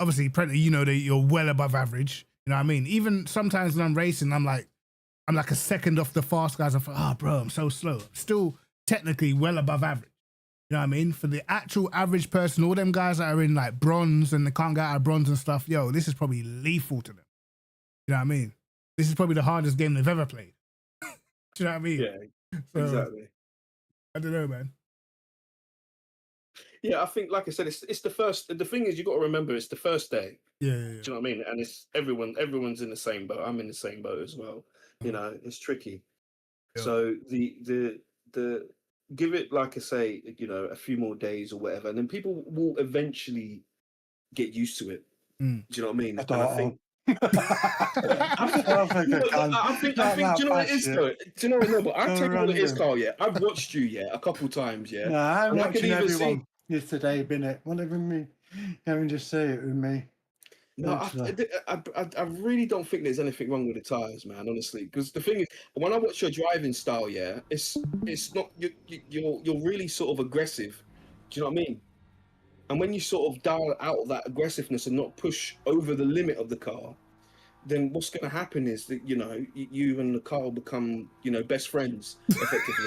obviously, Prenter, you know that you're well above average. You know what I mean? Even sometimes when I'm racing, I'm like a second off the fast guys. I'm like, oh, bro, I'm so slow. I'm still technically well above average. You know what I mean? For the actual average person, all them guys that are in like bronze and they can't get out of bronze and stuff, yo, this is probably lethal to them. You know what I mean? This is probably the hardest game they've ever played. Do you know what I mean? Yeah, So, exactly. I don't know, man. Yeah, I think, like I said, it's the first. The thing is, you got to remember, it's the first day. Yeah. Do you know what I mean? And it's everyone's in the same boat. I'm in the same boat as well. You know, it's tricky. Yeah. So the give it, like I say, you know, a few more days or whatever, and then people will eventually get used to it. Do you know what I mean? I think. I think. Do you know what it is, though? Do you know what? No, but I'll tell you what it is, Carl. Yeah, I've watched you, a couple times, yeah. No, I'm and watching I can even everyone yesterday, been whatever me. Having just say it with me. No, I really don't think there's anything wrong with the tires, man. Honestly, because the thing is, when I watch your driving style, yeah, it's not you're really sort of aggressive. Do you know what I mean? And when you sort of dial out that aggressiveness and not push over the limit of the car, then what's going to happen is that, you know, you and the car will become, you know, best friends, effectively.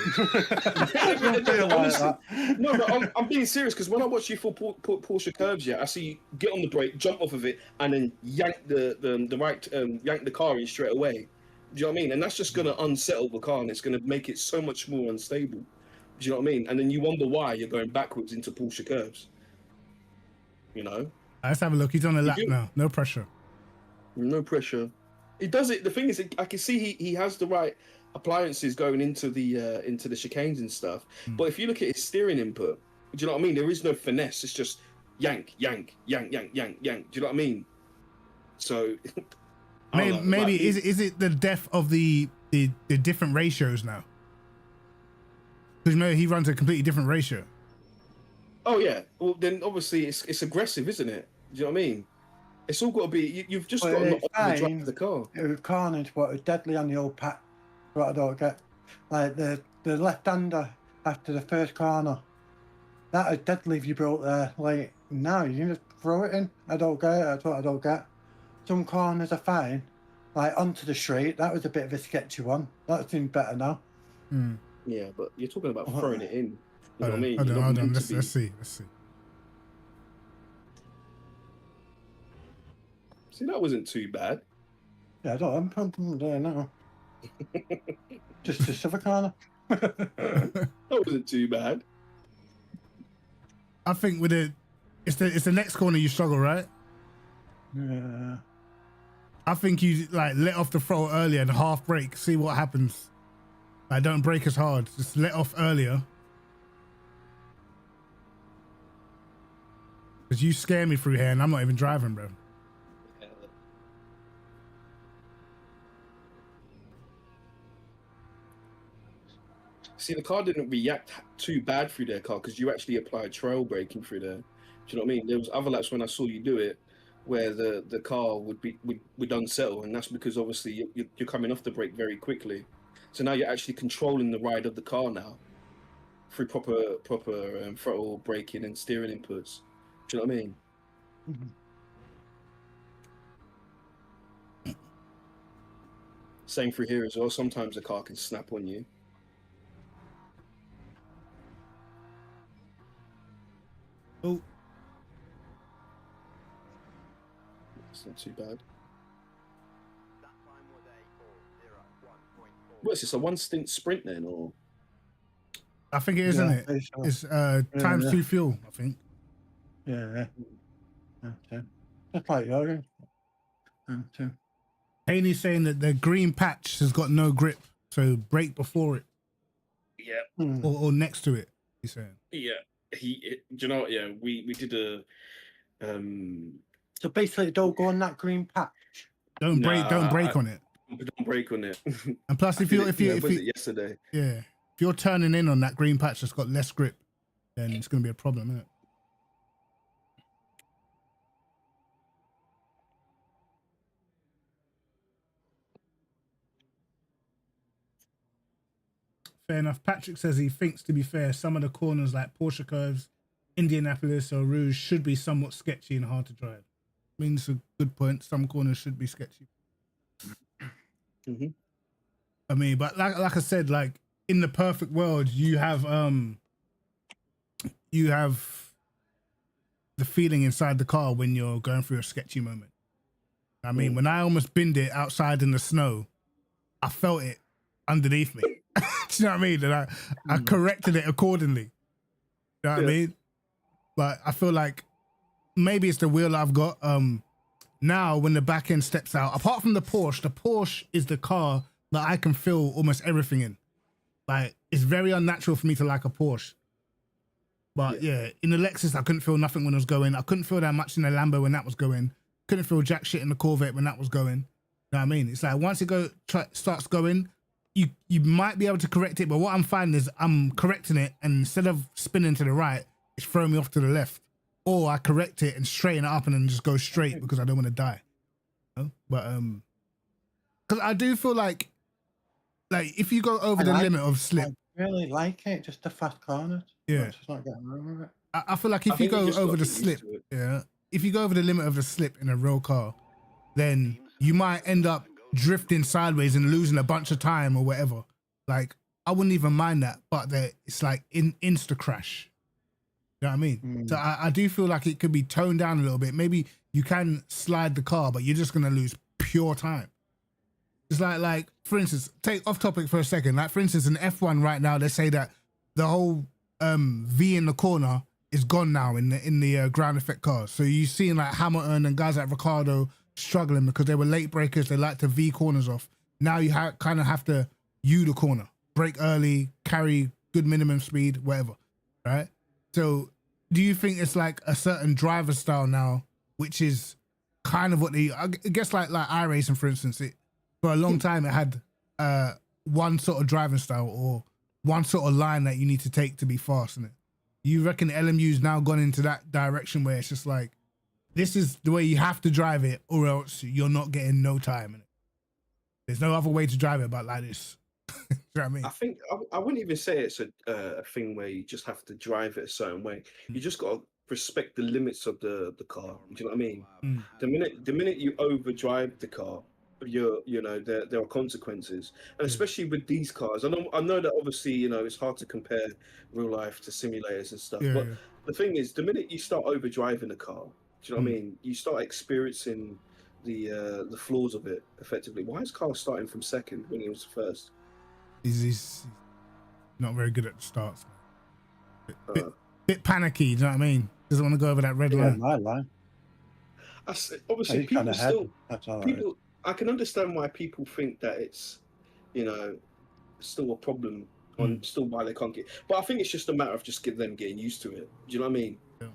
No, but I'm being serious, because when I watch you for Porsche curves, yeah, I see you get on the brake, jump off of it, and then yank yank the car in straight away. Do you know what I mean? And that's just going to unsettle the car, and it's going to make it so much more unstable. Do you know what I mean? And then you wonder why you're going backwards into Porsche curves. You know? Let's have a look. He's on a lap now. No pressure. No pressure. He does it. The thing is, I can see he has the right appliances going into the chicanes and stuff. But if you look at his steering input, do you know what I mean? There is no finesse. It's just yank, yank, yank, yank, yank, yank. Do you know what I mean? So maybe is it the depth of the different ratios now? Because maybe he runs a completely different ratio. Oh yeah. Well, then obviously it's aggressive, isn't it? Do you know what I mean? It's all got to be. You've just got to not drive the car. It was carnage, what was deadly on the old pack. What I don't get, like the left-hander after the first corner. That is deadly if you broke there. Like now, you can just throw it in. I don't get it. That's what I don't get. Some corners are fine. Like onto the straight, that was a bit of a sketchy one. That seems better now. Yeah, but you're talking about throwing it in. You know what I mean? Hold on. Let's see. See, that wasn't too bad. Yeah, I don't. I'm there now. just a corner. That wasn't too bad. I think with it's the next corner you struggle, right? Yeah. I think you like let off the throttle earlier and half brake, see what happens. Like don't brake as hard, just let off earlier. Because you scare me through here and I'm not even driving, bro. See, the car didn't react too bad through their car because you actually applied trail braking through there. Do you know what I mean? There was other laps when I saw you do it where the car would unsettle, and that's because obviously you're coming off the brake very quickly. So now you're actually controlling the ride of the car now through proper throttle braking and steering inputs. Do you know what I mean? Same through here as well. Sometimes the car can snap on you. Oh, It's not too bad. What is this, a one stint sprint then, or? I think it is, isn't it? I think so. It's times Yeah. 2 fuel, I think. Yeah. Okay. Just like yours. Too. Haney's saying that the green patch has got no grip, so brake before it Yeah. or next to it. He's saying. Yeah. Do you know what? Yeah, we did a. So basically, don't go on that green patch. Don't brake on it. Don't brake on it. And plus, if was you it yesterday? yeah, if you're turning in on that green patch that's got less grip, then it's going to be a problem, isn't it? Fair enough. Patrick says he thinks, to be fair, some of the corners like Porsche curves, Indianapolis or Rouge should be somewhat sketchy and hard to drive. I mean, it's a good point. Some corners should be sketchy. Mm-hmm. I mean, but like I said, like in the perfect world, you have the feeling inside the car when you're going through a sketchy moment. I mean, when I almost binned it outside in the snow, I felt it underneath me. Do you know what I mean? And I corrected it accordingly. You know what I mean? But I feel like maybe it's the wheel I've got. Now when the back end steps out, apart from the Porsche is the car that I can feel almost everything in. Like it's very unnatural for me to like a Porsche. But yeah, in the Lexus, I couldn't feel nothing when I was going. I couldn't feel that much in the Lambo when that was going. Couldn't feel jack shit in the Corvette when that was going. You know what I mean? It's like once it starts going, you might be able to correct it, but what I'm finding is I'm correcting it, and instead of spinning to the right, it's throwing me off to the left. Or I correct it and straighten it up and then just go straight because I don't want to die. You know? But because I do feel like if you go over the limit of slip, I really like it. Just the fast corners. Yeah. It's just not getting wrong with it. I feel like if you go over the slip, if you go over the limit of the slip in a real car, then you might end up drifting sideways and losing a bunch of time or whatever. Like I wouldn't even mind that, but it's like insta crash. You know what I mean? So I do feel like it could be toned down a little bit. Maybe you can slide the car, but you're just gonna lose pure time. It's like for instance, take off topic for a second. Like for instance, in F1 right now, they say that the whole V in the corner is gone now in the ground effect cars. So you're seeing like Hamilton and guys like Ricardo struggling because they were late breakers. They like to V corners off. Now you kind of have to U the corner, brake early, carry good minimum speed, whatever, right? So do you think it's like a certain driver style now, which is kind of what I guess like iRacing, for instance, for a long time it had one sort of driving style or one sort of line that you need to take to be fast in it. You reckon LMU's now gone into that direction where it's just like, this is the way you have to drive it or else you're not getting no time in it. There's no other way to drive it but like this. You know what I mean? I think I wouldn't even say it's a thing where you just have to drive it a certain way. You just got to respect the limits of the car. Do you know what I mean? The minute you overdrive the car, there are consequences, and especially with these cars. I know that obviously it's hard to compare real life to simulators and stuff. But the thing is, the minute you start overdriving a car, do you know what I mean? You start experiencing the flaws of it effectively. Why is Carl starting from second when he was first? He's not very good at the starts. bit panicky. Do you know what I mean? Doesn't want to go over that red Yeah, line. my line. Obviously, He's gone people ahead. still That's all right. people. I can understand why people think that it's, you know, still a problem on still why they can't get. But I think it's just a matter of just them getting used to it. Do you know what I mean? Yeah.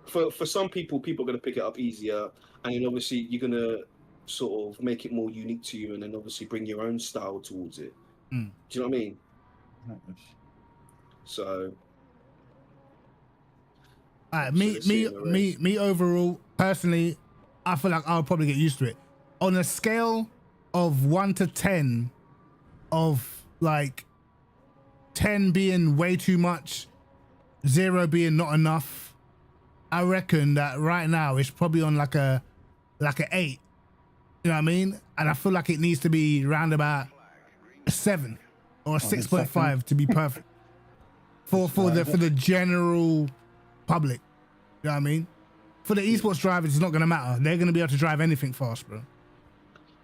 For some people are going to pick it up easier, and then obviously you're going to sort of make it more unique to you, and then obviously bring your own style towards it. Do you know what I mean? So, me overall, personally, I feel like I'll probably get used to it. On a scale of 1 to 10, of like 10 being way too much, 0 being not enough, I reckon that right now it's probably on like a 8. You know what I mean? And I feel like it needs to be round about a 7 or a 6.5 to be perfect for the general public. You know what I mean? For the esports drivers, it's not going to matter. They're going to be able to drive anything fast, bro.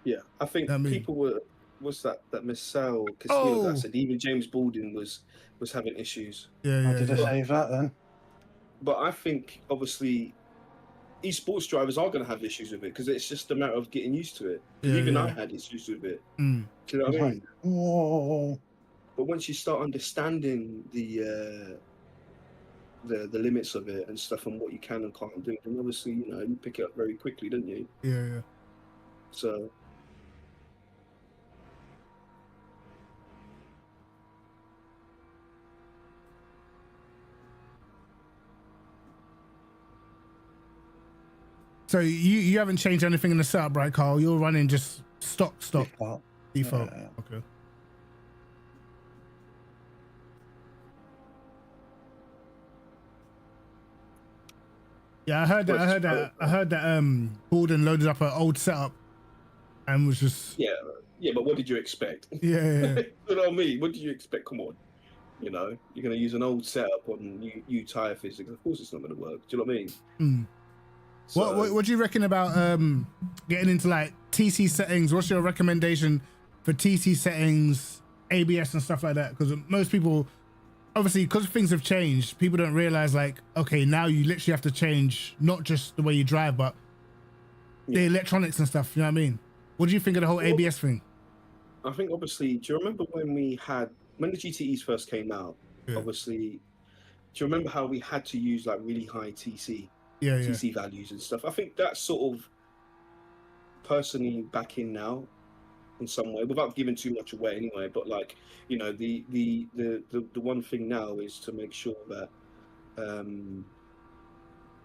Yeah, I think people were. What's that Michelle Castillo that said even James Baldwin was having issues. Yeah. Did I save that then? But I think obviously esports drivers are going to have issues with it because it's just a matter of getting used to it. Even I had issues with it. Do you know what I mean? Whoa. But once you start understanding the limits of it and stuff and what you can and can't do, then obviously you pick it up very quickly, don't you? Yeah. So. So you haven't changed anything in the setup, right, Carl? You're running just stock default. Yeah. Okay. Yeah, I heard that Borden loaded up an old setup and was just but what did you expect? Yeah. You know what I mean? What did you expect? Come on. You're going to use an old setup on new tire physics. Of course it's not going to work. Do you know what I mean? So, what do you reckon about getting into like TC settings? What's your recommendation for TC settings, ABS and stuff like that? Because most people, obviously, because things have changed, people don't realize like, okay, now you literally have to change not just the way you drive, but the electronics and stuff. You know what I mean? What do you think of the whole ABS thing? I think obviously, do you remember when the GTEs first came out? Obviously, do you remember how we had to use like really high TC values and stuff? I think that's sort of personally back in now in some way, without giving too much away anyway. But like, the one thing now is to make sure that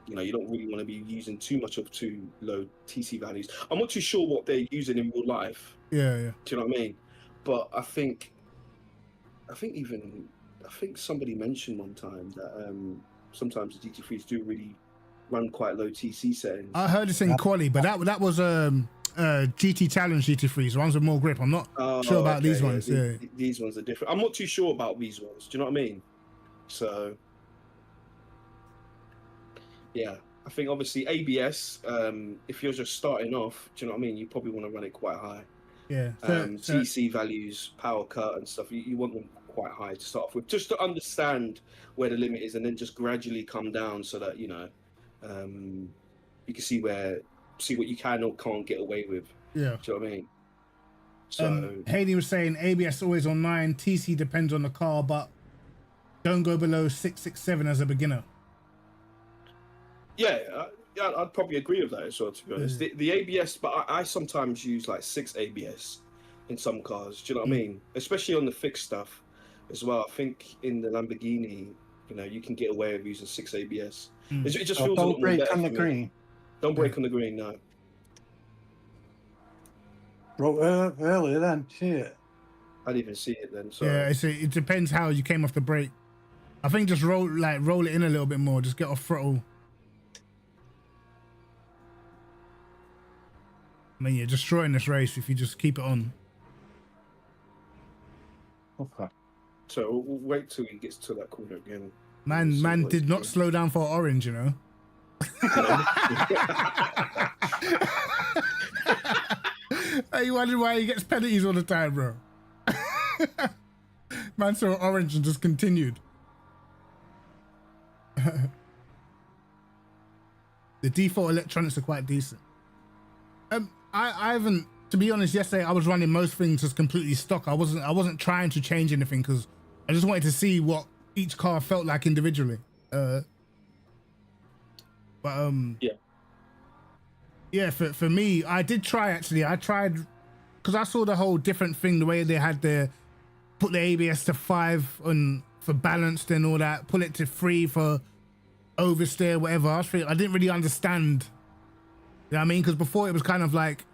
you don't really want to be using too much of too low TC values. I'm not too sure what they're using in real life. Yeah. Do you know what I mean? But I think somebody mentioned one time that sometimes the GT3s do really run quite low TC settings. I heard this in quali, but that was GT Challenge GT3s. Ones with more grip. I'm not sure about these ones. These ones are different. I'm not too sure about these ones. Do you know what I mean? So yeah, I think obviously ABS. If you're just starting off, do you know what I mean? You probably want to run it quite high. Yeah. TC values, power cut and stuff. You want them quite high to start off with, just to understand where the limit is, and then just gradually come down so that you can see what you can or can't get away with. Yeah. Do you know what I mean? So Haley was saying ABS always on 9, TC depends on the car, but don't go below 667 as a beginner. Yeah, I'd probably agree with that as well, to be honest. The ABS, but I sometimes use like 6 ABS in some cars. Do you know what I mean? Especially on the fixed stuff as well. I think in the Lamborghini, you can get away with using 6 ABS. It just feels a lot more better. Don't break on the green. Don't break on the green, no. Broke earlier then, see it? I didn't even see it then. So yeah, it depends how you came off the brake. I think just roll it in a little bit more. Just get off throttle. I mean, you're destroying this race if you just keep it on. Okay. So we'll wait till he gets to that corner again. Man did not slow down for orange, you know. You wonder why he gets penalties all the time, bro. Man saw orange and just continued. The default electronics are quite decent. I haven't, to be honest. Yesterday I was running most things as completely stock. I wasn't trying to change anything because I just wanted to see what each car felt like individually. Yeah, for me, I did try actually. I tried because I saw the whole different thing, the way they had the put the ABS to 5 and for balanced and all that, pull it to 3 for oversteer, whatever. I didn't really understand. You know what I mean? Because before it was kind of like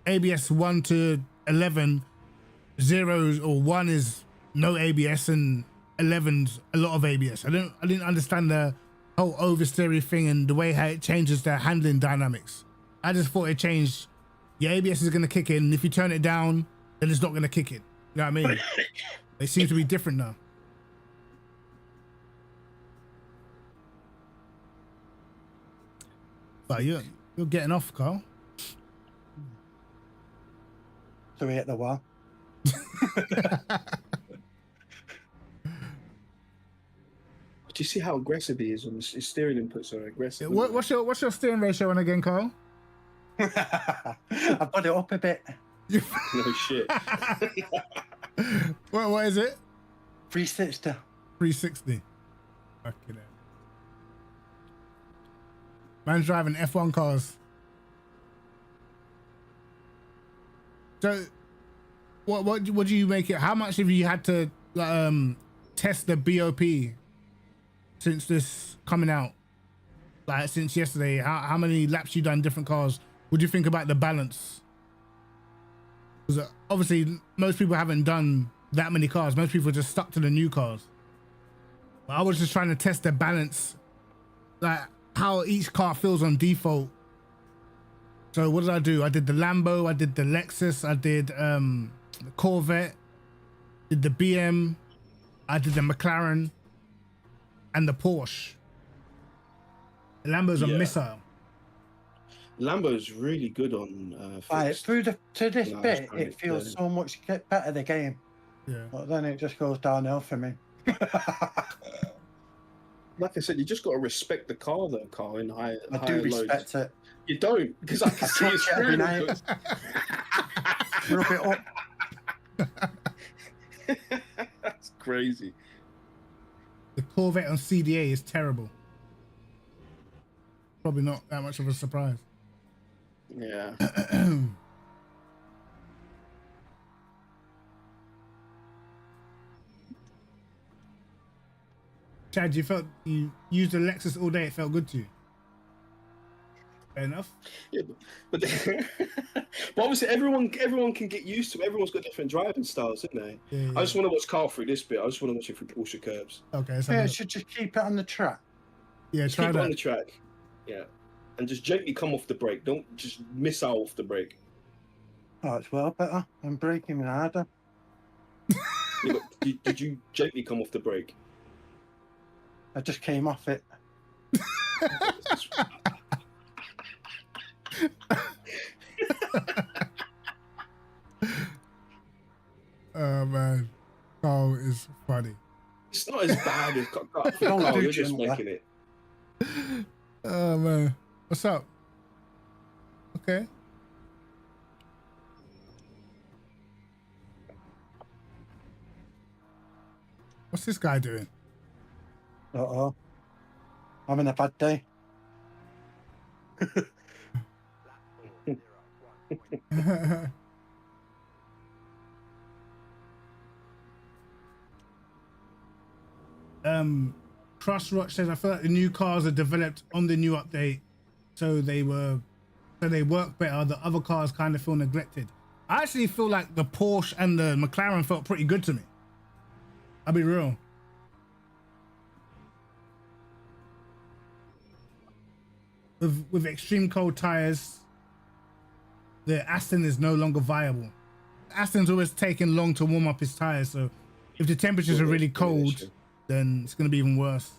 ABS 1 to 11, 0 or 1 is no ABS and 11's a lot of ABS. I didn't understand the whole oversteering thing and the way how it changes the handling dynamics. I just thought it changed. Your ABS is going to kick in, and if you turn it down, then it's not going to kick in. You know what I mean? It seems to be different now. But you're getting off, Carl. So we hit the wall. Do you see how aggressive he is on his steering inputs? Are aggressive. What's your steering ratio on again, Carl? I've got it up a bit. No shit. What is it? 360. 360. Fucking hell. Man's driving F1 cars. So, what do you make it? How much have you had to test the BOP since this coming out? Like since yesterday, how many laps you done different cars? What do you think about the balance? Because obviously most people haven't done that many cars. Most people are just stuck to the new cars. But I was just trying to test the balance, like how each car feels on default. So what did I do? I did the Lambo, I did the Lexus, I did the Corvette, did the BM, I did the McLaren, and the Porsche. The Lambo's a missile. Lambo's really good on Right, through to this No, bit, it's it feels so much better, the game. Yeah. But then it just goes downhill for me. Like I said, you just got to respect the car, though, Carl. In high, I do respect it. You don't, because I can see touch it's it every really night. good. Rub it up. That's crazy. The Corvette on CDA is terrible. Probably not that much of a surprise. Yeah. Chad, you used the Lexus all day, it felt good to you. Fair enough. Yeah, but but obviously everyone can get used to it. Everyone's got different driving styles, isn't they? Yeah. I just want to watch Carl through this bit. I just want to watch it through Porsche curbs. Okay, so Yeah, should just keep it on the track. yeah, Just try keep it on the that. track. Yeah. And just gently come off the brake. Don't just miss out off the brake. Oh, it's well better. I'm braking harder. Yeah, but did you gently come off the brake? I just came off it. Oh man, Carl is funny. It's not as bad as Carl. Don't do You're just gentler. making it. Oh man, what's up? Okay. What's this guy doing? Uh-oh. I'm in a bad day. Crossrock says, I feel like the new cars are developed on the new update, so they work better. The other cars kind of feel neglected. I actually feel like the Porsche and the McLaren felt pretty good to me. I'll be real. With extreme cold tires, the Aston is no longer viable. Aston's always taking long to warm up his tires, so if the temperatures are really cold, then it's going to be even worse.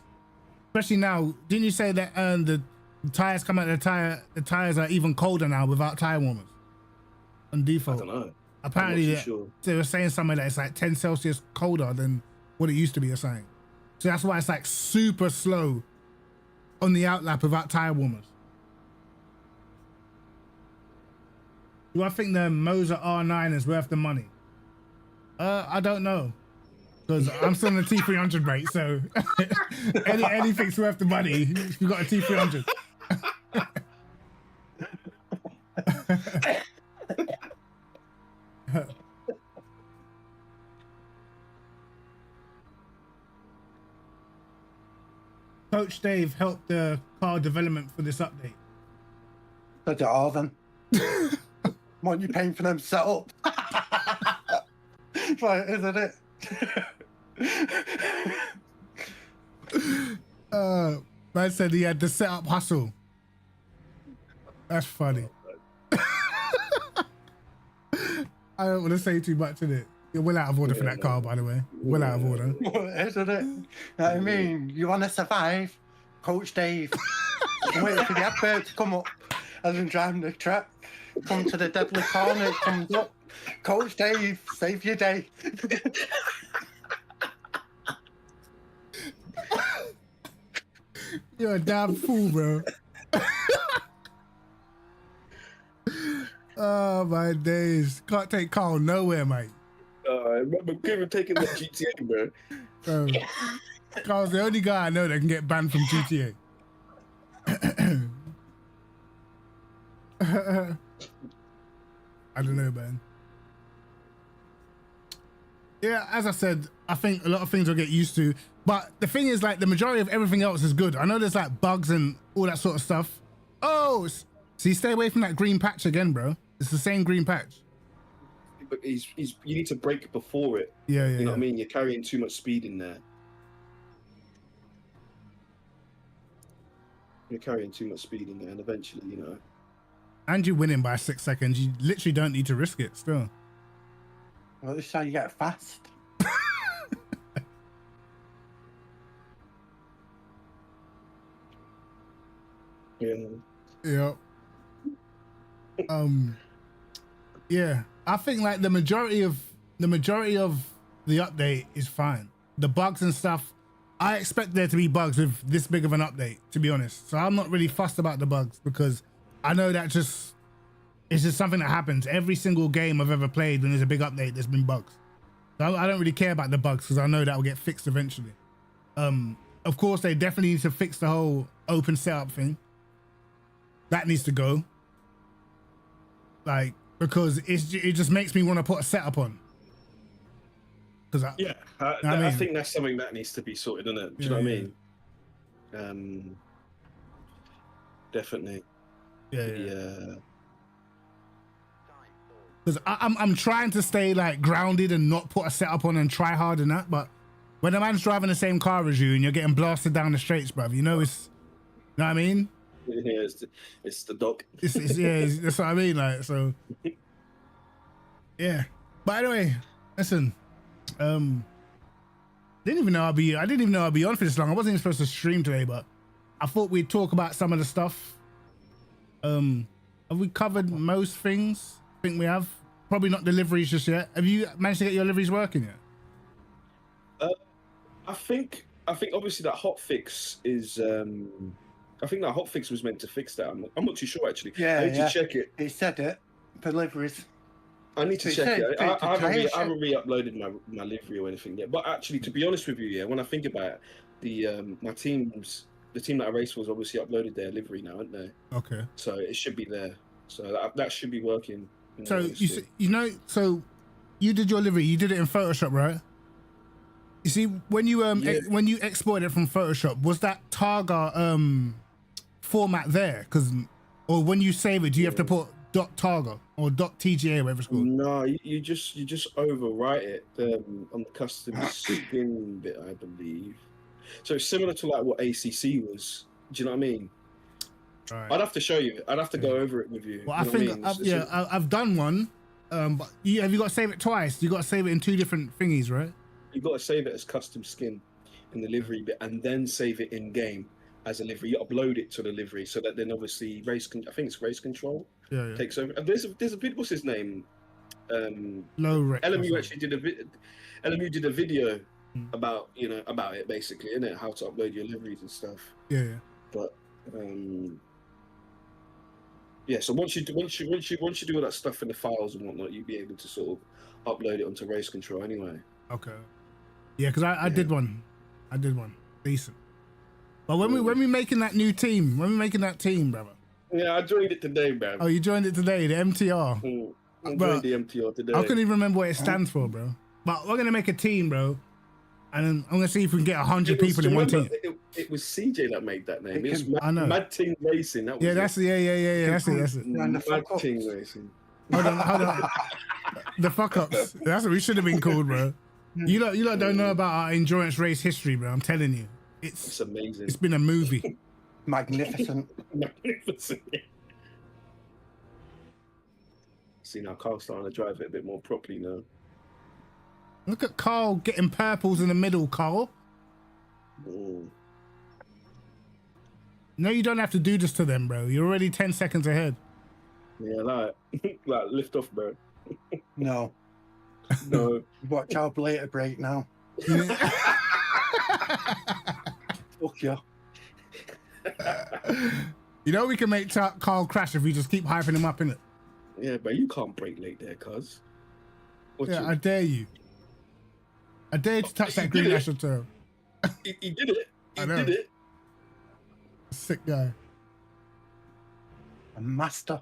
Especially now, didn't you say that the tires come out of the tires are even colder now without tire warmers on default? I don't know. Apparently, Sure. they were saying somewhere that it's like 10 Celsius colder than what it used to be or something. So that's why it's like super slow on the outlap without tire warmers? Do I think the Monza R9 is worth the money? I don't know, because I'm still in the T300, mate. So anything's worth the money if you got a T300. Coach Dave helped the car development for this update. So do all them. What you paying for them set up? Right, isn't it? Man said he had the setup hustle. That's funny. I don't want to say too much in it. You're well out of order for that car, by the way. Well out of order. Isn't it? You know what I mean? You want to survive? Coach Dave. I'm waiting for the advert to come up as I'm driving the track. Come to the deadly corner, it comes up. Coach Dave, save your day. You're a damn fool, bro. Oh, my days. Can't take Carl nowhere, mate. I remember Kevin taking the GTA, bro. Carl's the only guy I know that can get banned from GTA. I don't know, man. Yeah, as I said, I think a lot of things will get used to. But the thing is, like, the majority of everything else is good. I know there's, like, bugs and all that sort of stuff. Oh, see, stay away from that green patch again, bro. It's the same green patch. But you need to brake before it. Yeah, You know what I mean? You're carrying too much speed in there. You're carrying too much speed in there, and eventually, you know. And you're winning by 6 seconds. You literally don't need to risk it still. Well, this is how you get fast. Yeah. Yeah. Yeah. I think like the majority of the update is fine. The bugs and stuff, I expect there to be bugs with this big of an update, to be honest. So I'm not really fussed about the bugs because I know that it's just something that happens. Every single game I've ever played, when there's a big update, there's been bugs. So I don't really care about the bugs because I know that will get fixed eventually. Of course, they definitely need to fix the whole open setup thing. That needs to go. Like, because it just makes me want to put a setup on. Yeah, I think that's something that needs to be sorted, isn't it? Do you know what I mean? Definitely. Yeah. Because I'm trying to stay like grounded and not put a setup on and try hard and that, but when a man's driving the same car as you and you're getting blasted down the straights, bruv, you know you know what I mean? Yeah, it's the dock. That's what I mean, like, so yeah. By the way, listen, I didn't even know I'd be on for this long. I wasn't even supposed to stream today, but I thought we'd talk about some of the stuff. Have we covered most things? I think we have. Probably not deliveries just yet. Have you managed to get your deliveries working yet? I think obviously that hotfix is. I think that hotfix was meant to fix that. I'm not too sure actually. Yeah, I need to check it. He said it. Deliveries. I need to check it. I haven't re-uploaded my livery or anything yet. But actually, to be honest with you, yeah, when I think about it, the team that I raced was obviously uploaded their livery now, aren't they? Okay. So it should be there. So that should be working. So so you did your livery. You did it in Photoshop, right? You see, when you when you exported it from Photoshop, was that Targa format there? Or when you save it, do you have to put .targa or .tga, whatever it's called? No, you just overwrite it on the custom skin bit, I believe. So it's similar to like what ACC was. Do you know what I mean? Right. I'd have to show you. I'd have to go over it with you. Well, you know I think I've done one. But have you got to save it twice? You got to save it in 2 different thingies, right? You've got to save it as custom skin in the livery bit, and then save it in game as a livery. You upload it to the livery so that then obviously I think it's race control takes over. And there's a video. What's his name? LMU actually did a video about it basically, innit? How to upload your liveries and stuff. Yeah. But yeah, so once you do all that stuff in the files and whatnot, you'll be able to sort of upload it onto Race Control anyway. Okay. Yeah, because I did one. I did one. Decent. But when we making that new team, brother. Yeah, I joined it today, man. Oh, you joined it today, the MTR. I joined the MTR today. I couldn't even remember what it stands for, bro. But we're gonna make a team, bro. And then I'm gonna see if we can get 100 people in one team. It was CJ that made that name. It was Mad Team Racing. That was That's it. That's it. Mad Team Racing. Hold on. The fuck ups. That's what we should have been called, bro. You lot don't know about our endurance race history, bro. I'm telling you, it's amazing. It's been a movie. Magnificent. Magnificent. See, now Carl's starting to drive it a bit more properly now. Look at Carl getting purples in the middle, Carl. No, you don't have to do this to them, bro. You're already 10 seconds ahead. Yeah, like lift off, bro. No. Watch our later break now. Fuck you. You know we can make Carl crash if we just keep hyping him up, innit? Yeah, but you can't break late there, cuz. I dare you. I dare you to touch that green national turn. He did it. He did it. Sick guy. A master.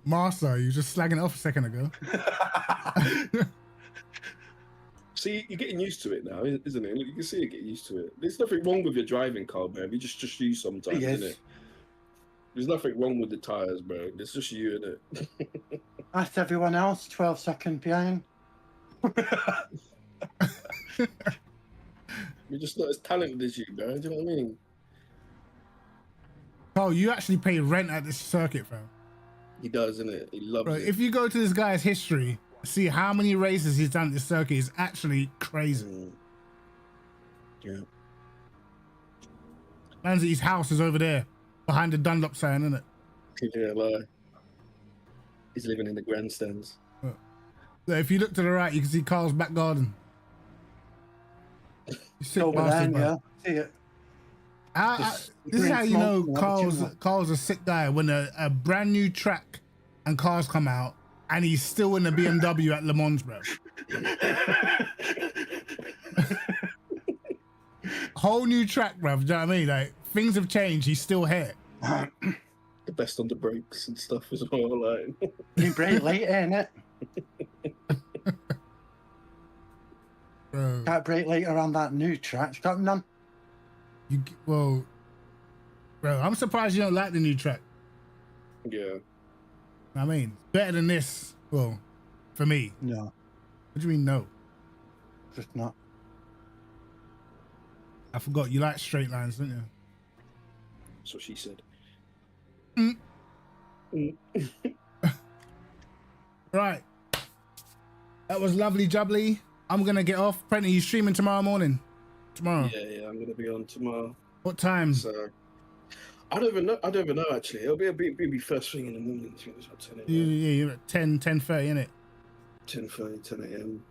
Master, you were just slagging it off a second ago. See, you're getting used to it now, isn't it? You can see you get used to it. There's nothing wrong with your driving, Carl, man. You just you sometimes, isn't it? There's nothing wrong with the tires, bro. It's just you, innit? Ask everyone else, 12 seconds behind. You're just not as talented as you, bro. Do you know what I mean? Oh, you actually pay rent at this circuit, fam. He does, innit? He loves it. If you go to this guy's history, see how many races he's done at this circuit is actually crazy. Yeah. Man's house is over there, behind the Dunlop sign, isn't it? Yeah, like, he's living in the grandstands. So if you look to the right, you can see Carl's back garden. Over there, yeah. See it. This is how you know Carl's a sick guy, when a brand new track and cars come out and he's still in the BMW at Le Mans, bro. Whole new track, bro. Do you know what I mean? Like, things have changed. He's still here. The best on the brakes and stuff as well. Like, you brake late, ain't it? Bro. Can't brake later on that new track. It's got none. Bro, I'm surprised you don't like the new track. Yeah. I mean, better than this. Well, for me. No. What do you mean no? Just not. I forgot you like straight lines, don't you? That's what she said. Right. That was lovely jubbly. I'm gonna get off. Prenty, you streaming tomorrow morning? Tomorrow? Yeah, I'm gonna be on tomorrow. What time? So, I don't even know actually. It'll be first thing in the morning. Yeah, you're at 10:30, innit? 10:30, 10 a.m.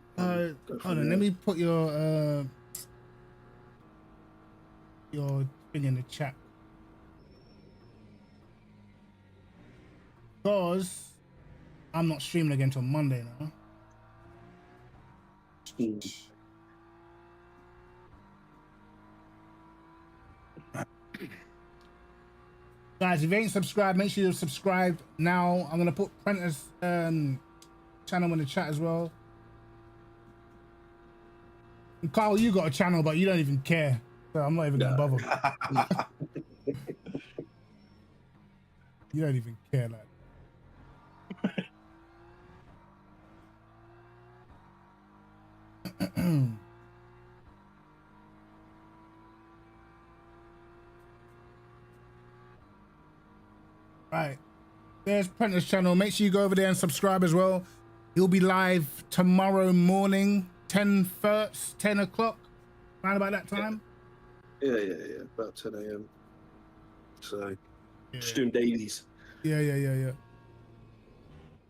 Hold on, let me put your thing in the chat. Because I'm not streaming again till Monday now. Guys, if you ain't subscribed, make sure you're subscribed now. I'm gonna put Prentice's channel in the chat as well. And Carl, you got a channel, but you don't even care, so I'm not even gonna bother. You don't even care, like. Right, there's Prentice's channel. Make sure you go over there and subscribe as well. He'll be live tomorrow morning, 10 o'clock, around about that time. Yeah, about 10 a.m. So, just doing dailies. Yeah.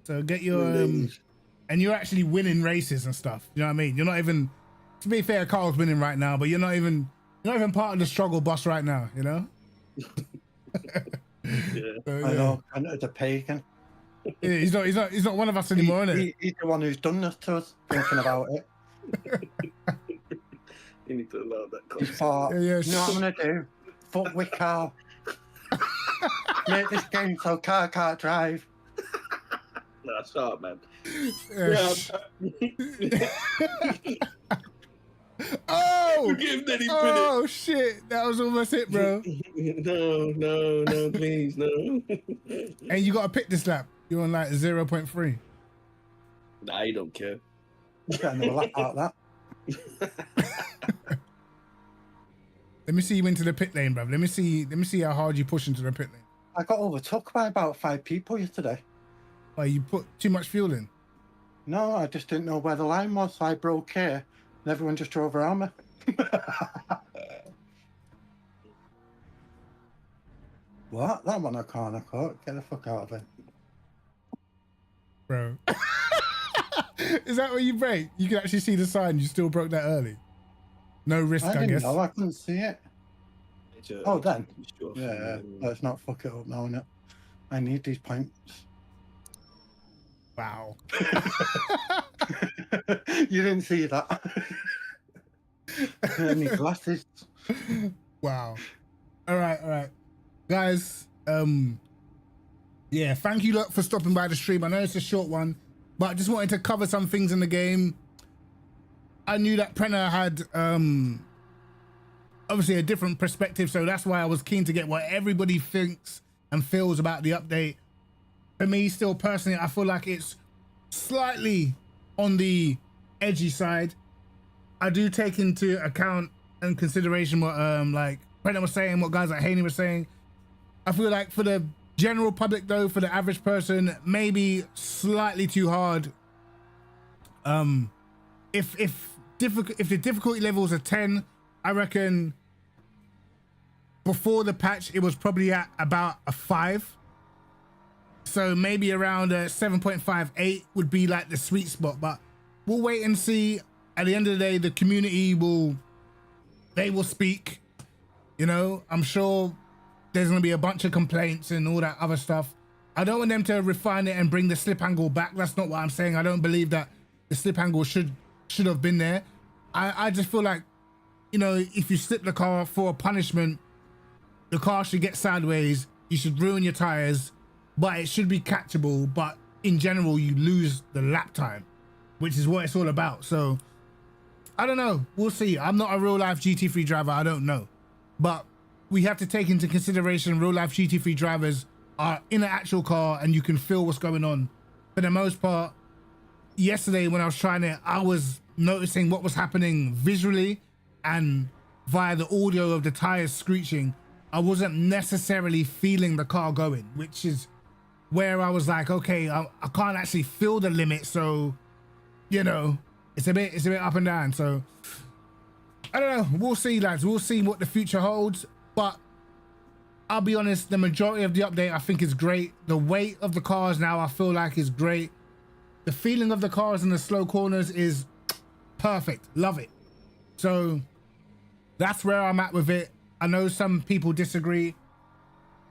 So get your and you're actually winning races and stuff. You know what I mean? You're not even. To be fair, Carl's winning right now, but you're not even You're not even part of the struggle bus right now, you know? Yeah. So, I know, and the pagan. Yeah, he's not one of us anymore, isn't it? He's the one who's done this to us, thinking about it. You need to allow that He concept. thought, Yeah, you know what I'm going to do? Fuck with car. Make this game so car can't drive. Nah, shut up, man. Yeah. Oh! Forgive that he Oh shit! That was almost it, bro. No, please, no. And you got to pick this lap. You're on like 0.3. Nah, you don't care. You get another lap out of that. Let me see you into the pit lane, bro. Let me see how hard you push into the pit lane. I got overtook by about 5 people yesterday. Oh, you put too much fuel in. No, I just didn't know where the line was, so I broke here, and everyone just drove around me. What? That one I can't cut. Get the fuck out of it. Bro. Is that where you break? You can actually see the sign. You still broke that early. No risk, I didn't guess. know. I couldn't see it. Oh, then. Yeah, let's not fuck it up now, innit? I need these points. Wow. You didn't see that. I need glasses. Wow. All right. Guys, yeah, thank you lot for stopping by the stream. I know it's a short one, but I just wanted to cover some things in the game. I knew that Prenna had obviously a different perspective, so that's why I was keen to get what everybody thinks and feels about the update. For me, still personally, I feel like it's slightly on the edgy side. I do take into account and consideration what like Prenna was saying, what guys like Haney were saying. I feel like for the general public though, for the average person, maybe slightly too hard. If the difficulty levels are 10, I reckon before the patch it was probably at about a 5. So maybe around a 7.58 would be like the sweet spot, but we'll wait and see. At the end of the day, the community will speak. You know, I'm sure there's gonna be a bunch of complaints and all that other stuff. I don't want them to refine it and bring the slip angle back. That's not what I'm saying. I don't believe that the slip angle should have been there. I just feel like, you know, if you slip the car for a punishment, the car should get sideways. You should ruin your tires, but it should be catchable. But in general, you lose the lap time, which is what it's all about. So I don't know. We'll see. I'm not a real life GT3 driver. I don't know, but we have to take into consideration real life GT3 drivers are in an actual car and you can feel what's going on. For the most part, yesterday when I was trying it, I was noticing what was happening visually and via the audio of the tires screeching. I wasn't necessarily feeling the car going, which is where I was like, okay, I can't actually feel the limit. So, you know, it's a bit up and down. So I don't know. We'll see, lads. We'll see what the future holds. But I'll be honest, the majority of the update I think is great. The weight of the cars now I feel like is great. The feeling of the cars in the slow corners is perfect. Love it. So that's where I'm at with it. I know some people disagree.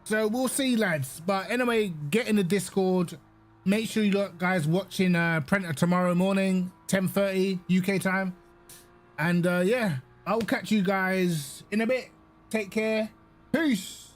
So we'll see, lads. But anyway, get in the Discord. Make sure you look, guys, watching Prenna tomorrow morning, 10:30 UK time. And yeah, I'll catch you guys in a bit. Take care. Peace.